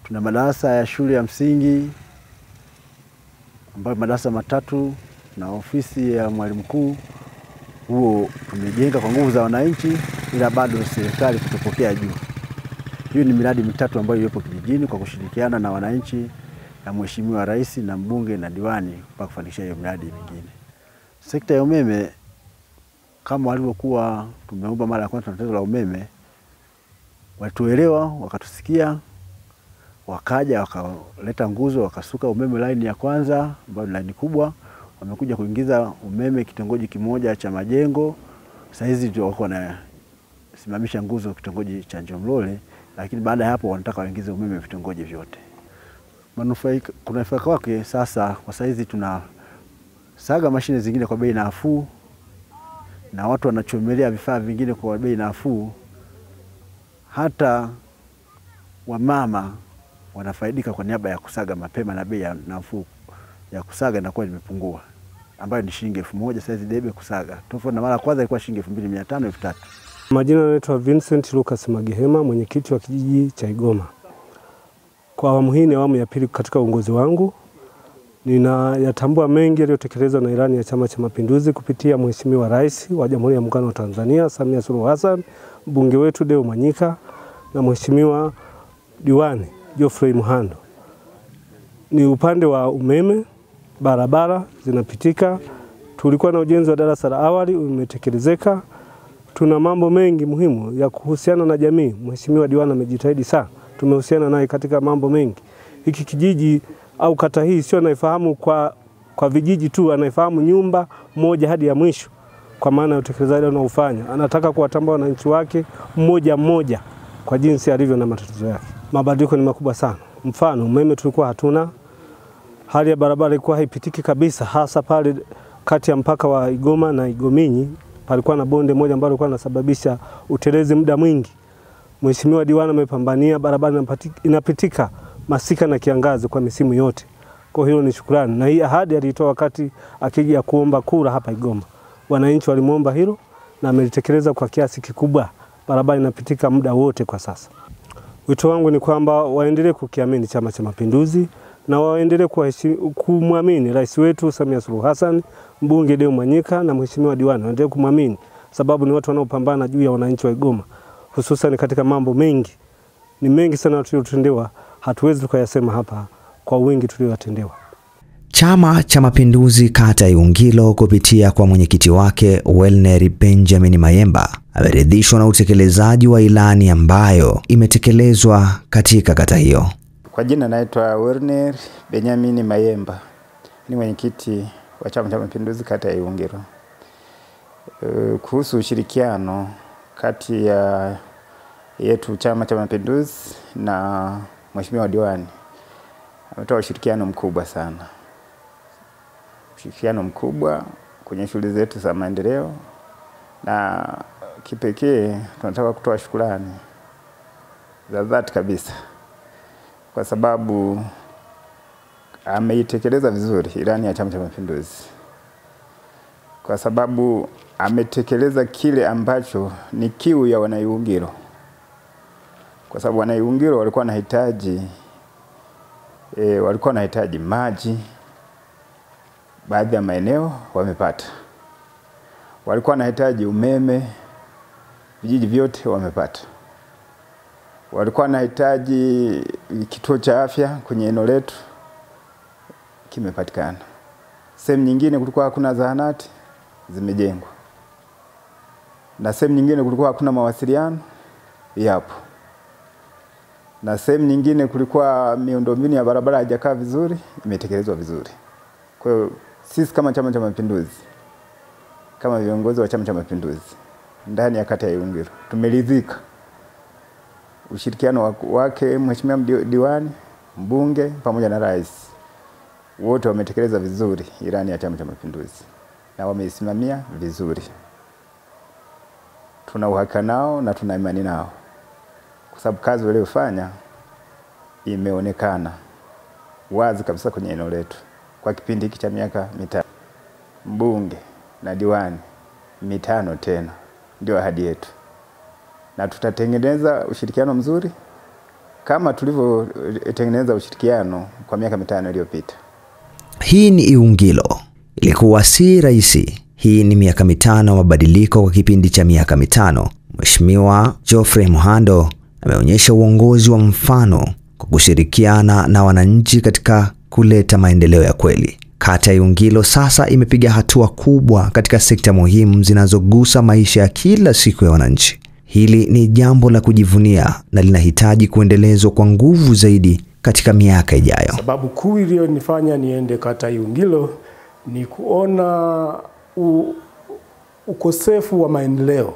Tuna madarasa ya shule ya msingi ambayo madarasa 3 na ofisi ya mwalimu mkuu, huo tumejenga kwa nguvu za wananchi, ila bado serikali kutupokea juu. Hiyo ni miradi 3 ambayo ipo kijijini kwa kushirikiana na wananchi na Mheshimiwa Rais na mbunge na diwani kwa kufanikisha hiyo miradi mingine. Sekta ya umeme, kama walivyokuwa tumeomba mara ya kwanza tatizo la umeme, walituelewa, wakatusikia, wakaja wakaleta nguzo, wakasuka umeme line ya kwanza ambayo ni line kubwa, wamekuja kuingiza umeme kitongoji kimoja cha Majengo. Sasa hizi wako na simamisha nguzo kitongoji cha Njomlole, lakini baada ya hapo wanataka waingize umeme vitongoji vyote. Manufaika kuna faida kwake. Sasa kwa saizi tuna saga mashine zingine kwa bei nafuu, na watu wanachomelea vifaa vingine kwa bei nafuu. Hata wamama wanafaidika kwa niaba ya kusaga mapema, na bei nafuu ya kusaga inakuwa imepungua, ambayo ni shilingi 1000 saizi debe kusaga. Tofauti na mara kwanza ilikuwa shilingi 2500 3000. Majina naitwa Vincent Lucas Magehema, mwenyekiti wa kijiji cha Igoma. Kwa awamu hii ni awamu ya pili katika uongozi wangu. Ninayatambua mengi yaliyotekelezwa na ilani ya Chama cha Mapinduzi kupitia Mheshimiwa Rais wa Jamhuri ya Muungano wa Tanzania Samia Suluhu Hassan, mbunge wetu Deo Mwanyika na Mheshimiwa Diwani Geoffrey Muhando. Ni upande wa umeme, barabara zinapitika. Tulikuwa na ujenzi wa darasa la awali umetekelezeka. Tuna mambo mengi muhimu ya kuhusiana na jamii. Mheshimiwa Diwani amejitahidi sana. Tumehusiana naye katika mambo mengi. Hiki kijiji au kata hii sio anaifahamu kwa vijiji tu, anaifahamu nyumba moja hadi ya mwisho, kwa maana ya utekelezaji anaofanya. Anataka kuwatambua wananchi wake mmoja mmoja kwa jinsi alivyo na matatizo yake. Mabadiliko ni makubwa sana. Mfano, umeme tulikuwa hatuna, hali ya barabara ilikuwa haipitiki kabisa, hasa pale kati ya mpaka wa Igoma na Igominyi palikuwa na bonde moja ambalo lilikuwa linasababisha utelezi muda mwingi. Mheshimiwa Diwani amepambania barabara inapitika masika na kiangazi kwa misimu yote. Kwa hiyo ni shukrani, na hii ahadi alitoa wakati akija kuomba kura hapa Igoma. Wananchi walimuomba hilo na amelitekeleza kwa kiasi kikubwa. Barabara inapitika muda wote kwa sasa. Wito wangu ni kwamba waendelee kukiamini Chama cha Mapinduzi na waendelee kumwamini Rais wetu Samia Suluhu Hassan, mbunge Deo Mwanyika na Mheshimiwa Diwani. Waendelee kumwamini sababu ni watu wanaopambana juu ya wananchi wa Igoma, hususan katika mambo mengi. Ni mengi sana tuliotendewa, hatuwezi tukayasema hapa kwa wingi tuliotendewa. Chama cha Mapinduzi kata ya Iwungilo kupitia kwa mwenyekiti wake Welner Benjamin Mayemba ameridhishwa na utekelezaji wa ilani ambayo imetekelezwa katika kata hiyo. Kwa jina naitwa Welner Benjamin Mayemba, ni mwenyekiti wa Chama cha Mapinduzi kata ya Iwungilo. Kuhusu ushirikiano kati ya yetu Chama cha Mapinduzi na Mheshimiwa Diwani, ametoa ushirikiano mkubwa sana. Ushirikiano mkubwa kwenye shughuli zetu za maendeleo, na kipekee tunataka kutoa shukrani za dhati kabisa kwa sababu ameitekeleza vizuri ilani ya Chama cha Mapinduzi, kwa sababu ametekeleza kile ambacho ni kiu ya Wanaiwungilo, kwa sababu Wanaiwungilo walikuwa wanahitaji maji, baadhi ya maeneo wamepata. Walikuwa wanahitaji umeme, vijiji vyote wamepata. Walikuwa wanahitaji kituo cha afya kwenye eneo letu, kimepatikana. Sehemu nyingine kulikuwa hakuna zahanati, zimejengwa. Na sehemu nyingine kulikuwa hakuna mawasiliano, yapo. Na sehemu nyingine kulikuwa miundombinu ya barabara haijakaa vizuri, imetekelezwa vizuri. Kwa hiyo sisi kama Chama cha Mapinduzi, kama viongozi wa Chama cha Mapinduzi ndani ya kata ya Iwungilo, tumeridhika ushirikiano wake Mheshimiwa Diwani, mbunge pamoja na rais. Wote wametekeleza vizuri ilani ya Chama cha Mapinduzi na wameisimamia vizuri. Tuna uhakika nao na tuna imani nao, kwa sababu kazi waliofanya imeonekana wazi kabisa kwenye eneo letu. Kwa kipindi hiki cha miaka 5, mbunge na diwani 5 tena ndio ahadi yetu, na tutatengeneza ushirikiano mzuri kama tulivyotengeneza ushirikiano kwa miaka 5 iliyopita. Hii ni Iwungilo. Ilikuwa si rahisi. Hii ni miaka 5 mabadiliko. Kwa kipindi cha miaka 5, Mheshimiwa Geoffrey Muhando ameonyesha uongozi wa mfano kwa kushirikiana na wananchi katika kuleta maendeleo ya kweli. Kata ya Iwungilo sasa imepiga hatua kubwa katika sekta muhimu zinazogusa maisha ya kila siku ya wananchi. Hili ni jambo la kujivunia na linahitaji kuendelezwa kwa nguvu zaidi katika miaka ijayo. Sababu kuu iliyonifanya niende kata ya Iwungilo ni kuona ukosefu wa maendeleo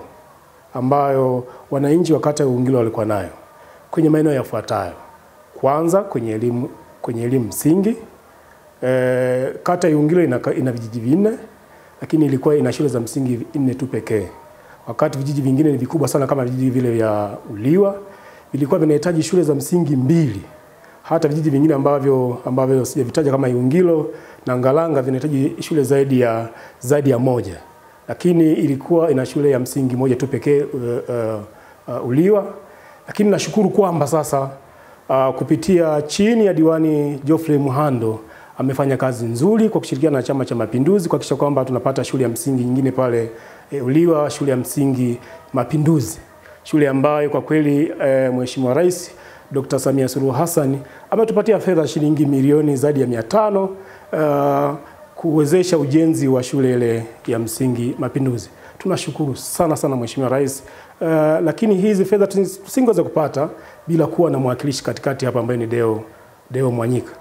ambayo wananchi wa kata ya Iwungilo walikuwa nayo kwenye maeneo yafuatayo. Kwanza kwenye elimu msingi. Kata ya Iwungilo ina vijiji 4, lakini ilikuwa ina shule za msingi 4 tu pekee. Wakati vijiji vingine ni vikubwa sana kama vijiji vile vya Uliwa vilikuwa vinahitaji shule za msingi 2. Hata vijiji vingine ambavyo sijavitaja kama Iwungilo na Ngalanga vinahitaji shule zaidi ya 1. Lakini ilikuwa ina shule ya msingi 1 tu pekee Uliwa. Lakini nashukuru kwamba sasa kupitia chini ya Diwani Geoffrey Muhando amefanya kazi nzuri kwa kushirikiana na Chama cha Mapinduzi kuhakikisha kwamba tunapata shule ya msingi nyingine pale Uliwa, shule ya msingi Mapinduzi. Shule ambayo kwa kweli Mheshimiwa Rais Dr. Samia Suluhu Hassan ametupatia fedha shilingi milioni zaidi ya 500 kuwezesha ujenzi wa shule ile ya msingi Mapinduzi. Tunashukuru sana sana Mheshimiwa Rais. Lakini hizi fedha tusingeweza kupata bila kuwa na mwakilishi katikati hapa ambaye ni Deo Mwanyika.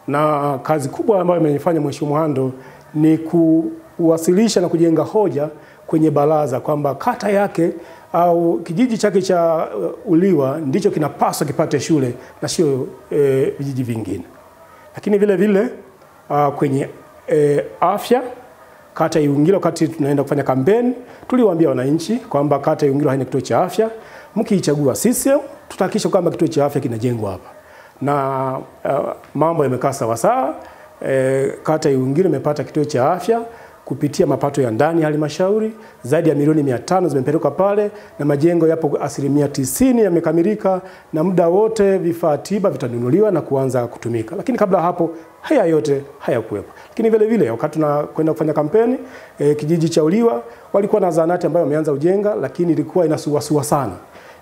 Na kazi kubwa ambayo amenifanya Mheshimiwa Muhando ni kuwasilisha na kujenga hoja kwenye baraza kwamba kata yake au kijiji chake cha Uliwa ndicho kinapaswa kipate shule na sio vijiji vingine. Lakini vile vile kwenye afya, kata ya Iwungilo wakati tunaenda kufanya kampeni tuliwaambia wananchi kwamba kata ya Iwungilo haina kituo cha afya. Mkiichagua CCM tutahakikisha kwamba kituo cha afya kinajengwa hapa. Na mambo yamekaa sawa sawa. Kata ya Iwungilo imepata kituo cha afya kupitia mapato ya ndani ya halmashauri. Zaidi ya milioni 500 zimepelekwa pale na majengo yapo 90% yamekamilika, na muda wote vifaa tiba vitanunuliwa na kuanza kutumika. Lakini kabla hapo haya yote hayakuwepo. Lakini vile vile wakati tunakwenda kufanya kampeni kijiji cha Uliwa walikuwa na zahanati ambayo wameanza ujenga, lakini ilikuwa inasuasua sana.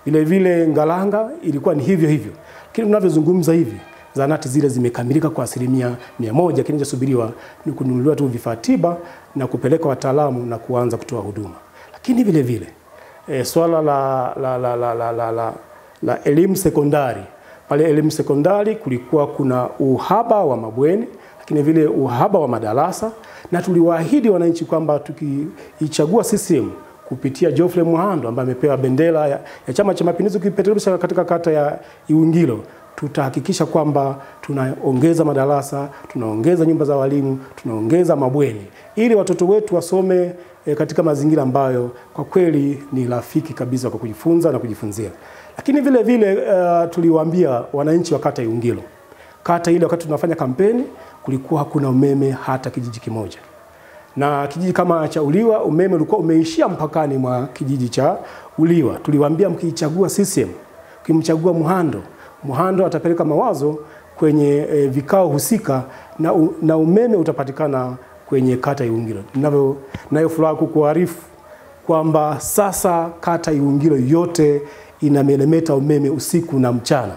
Vile vile Ngalanga ilikuwa ni hivyo hivyo. Lakini tunavyozungumza hivi zahanati zile zimekamilika kwa 100%. Kinachosubiriwa ni kununuliwa tu vifaa tiba na kupeleka wataalamu na kuanza kutoa huduma. Lakini vile vile swala la elimu sekondari. Pale elimu sekondari kulikuwa kuna uhaba wa mabweni, lakini vile uhaba wa madarasa, na tuliwaahidi wananchi kwamba tukiichagua CCM kupitia Geoffrey Muhando ambaye amepewa bendera ya Chama cha Mapinduzi kuipeperusha katika kata ya Iwungilo, tutahakikisha kwamba tunaongeza madarasa, tunaongeza nyumba za walimu, tunaongeza mabweni ili watoto wetu wasome katika mazingira ambayo kwa kweli ni rafiki kabisa kwa kujifunza na kujifunzia. Lakini vile vile tuliwaambia wananchi wa kata Iwungilo. Kata ile wakati tunafanya kampeni kulikuwa hakuna umeme hata kijiji kimoja. Na kijiji kama cha Uliwa umeme ulikuwa umeishia mpakani mwa kijiji cha Uliwa. Tuliwaambia mkichagua CCM, mkimchagua Muhando atapeleka mawazo kwenye vikao husika na umeme utapatikana kwenye kata Iwungilo. Nayo furaha kukuarifu kwamba sasa kata Iwungilo yote inamelemeta umeme usiku na mchana.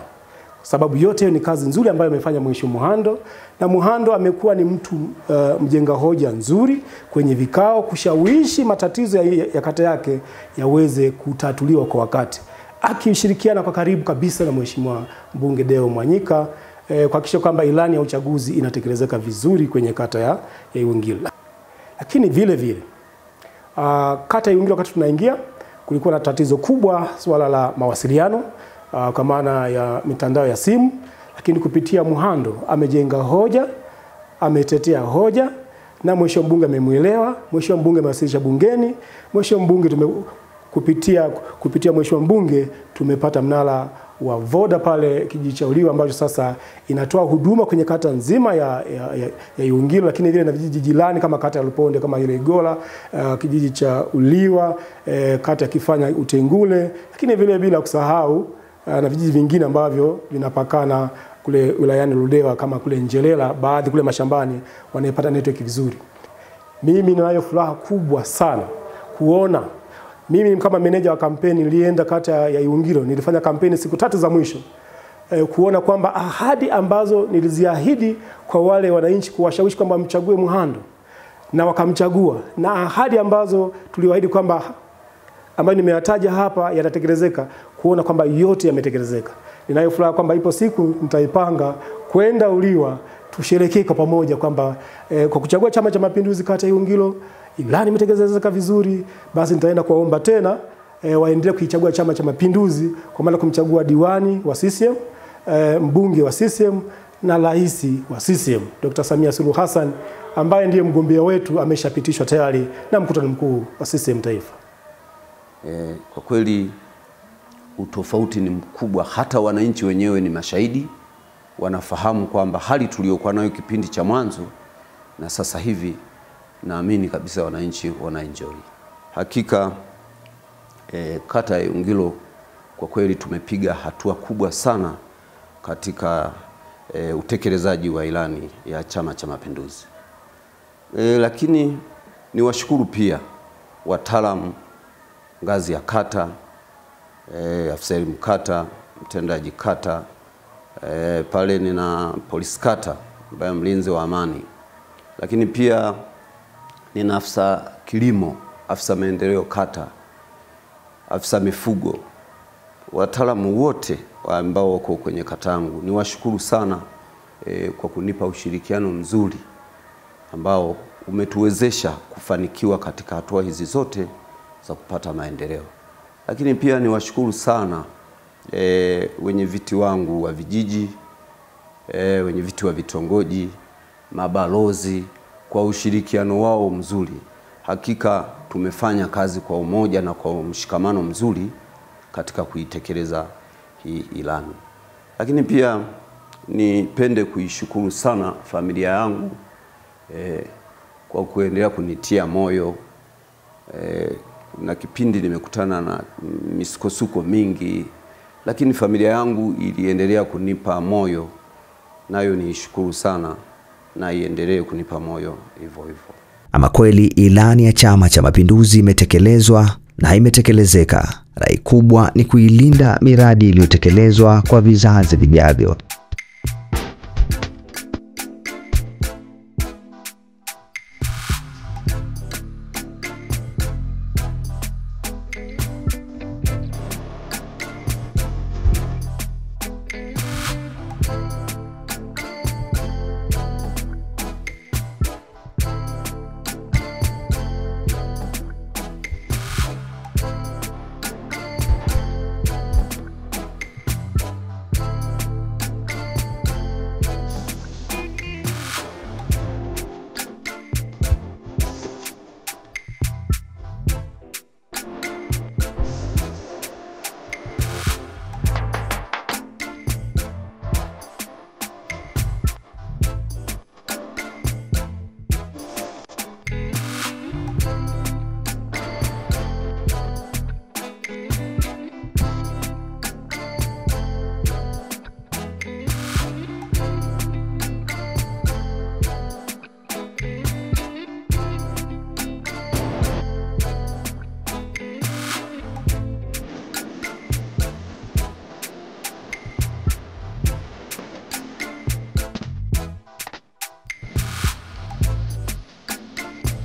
Sababu yote ni kazi nzuri ambayo amefanya Mheshimiwa Muhando, na Muhando amekuwa ni mtu mjenga hoja nzuri kwenye vikao kushawishi matatizo ya kata yake yaweze kutatuliwa kwa wakati. Akishirikiana kwa karibu kabisa na Mheshimiwa Mbunge Deo Mwanyika kuhakikisha kwamba ilani ya uchaguzi inatekelezeka vizuri kwenye kata ya Iwungilo. Lakini vile vile kata ya Iwungilo wakati tunaingia kulikuwa na tatizo kubwa swala la mawasiliano kwa maana ya mitandao ya simu, lakini kupitia Muhando amejenga hoja, ametetea hoja na Mheshimiwa Mbunge amemuelewa, Mheshimiwa Mbunge amewasilisha bungeni, Mheshimiwa Mbunge kupitia Mheshimiwa Mbunge tumepata mnara wa Voda pale kijiji cha Uliwa ambacho sasa inatoa huduma kwenye kata nzima ya Iwungilo, lakini vile na vijiji jirani kama kata ya Luponde, kama ile Igola, kijiji cha Uliwa, kata ya Kifanya Utengule, lakini vile bila kusahau na vijiji vingine ambavyo vinapakana kule wilayani Ludewa kama kule Njelela, baadhi kule mashambani wanapata network vizuri. Mimi ninayo furaha kubwa sana kuona mimi kama meneja wa kampeni nilienda kata ya Iwungilo, nilifanya kampeni siku 3 za mwisho. Kuona kwamba ahadi ambazo niliziahidi kwa wale wananchi kuwashawishi kwamba mchague Muhando na wakamchagua, na ahadi ambazo tuliwaahidi kwamba ambayo nimeyataja hapa yatatekelezeka, kuona kwamba yote yametekelezeka. Ninayo furaha kwamba ipo siku nitaipanga kwenda Uliwa tusherekee kwa pamoja kwamba kwa kuchagua Chama cha Mapinduzi kata ya Iwungilo ilani imetekelezeka vizuri. Basi nitaenda kuomba tena waendelee kuichagua Chama cha Mapinduzi kwa maana kumchagua diwani wa CCM, mbunge wa CCM na rais wa CCM Dr. Samia Suluhu Hassan ambaye ndiye mgombea wetu, ameshapitishwa tayari na mkutano mkuu wa CCM taifa. Kwa kweli utofauti ni mkubwa, hata wananchi wenyewe ni mashahidi, wanafahamu kwamba hali tuliyokuwa nayo kipindi cha mwanzo na sasa hivi naamini kabisa wananchi wanaenjoy. Hakika kata ya Iwungilo kwa kweli tumepiga hatua kubwa sana katika utekelezaji wa ilani ya Chama cha Mapinduzi. Lakini niwashukuru pia wataalamu ngazi ya kata, afisa elimu kata, mtendaji kata, pale nina polisi kata ambaye mlinzi wa amani, lakini pia nina afisa kilimo, afisa maendeleo kata, afisa mifugo, wataalamu wote ambao wako kwenye kata yangu. Niwashukuru sana kwa kunipa ushirikiano mzuri ambao umetuwezesha kufanikiwa katika hatua hizi zote za kupata maendeleo. Lakini pia niwashukuru sana wenye viti wangu wa vijiji, wenye viti wa vitongoji, mabalozi kwa ushirikiano wao mzuri. Hakika tumefanya kazi kwa umoja na kwa mshikamano mzuri katika kuitekeleza hii ilani. Lakini pia nipende kuishukuru sana familia yangu kwa kuendelea kunitia moyo. Na kipindi nimekutana na misukosuko mingi, lakini familia yangu iliendelea kunipa moyo, nayo niishukuru sana na iendelee kunipa moyo hivyo hivyo. Ama kweli ilani ya Chama cha Mapinduzi imetekelezwa na imetekelezeka. Rai kubwa ni kuilinda miradi iliyotekelezwa kwa vizazi vijavyo.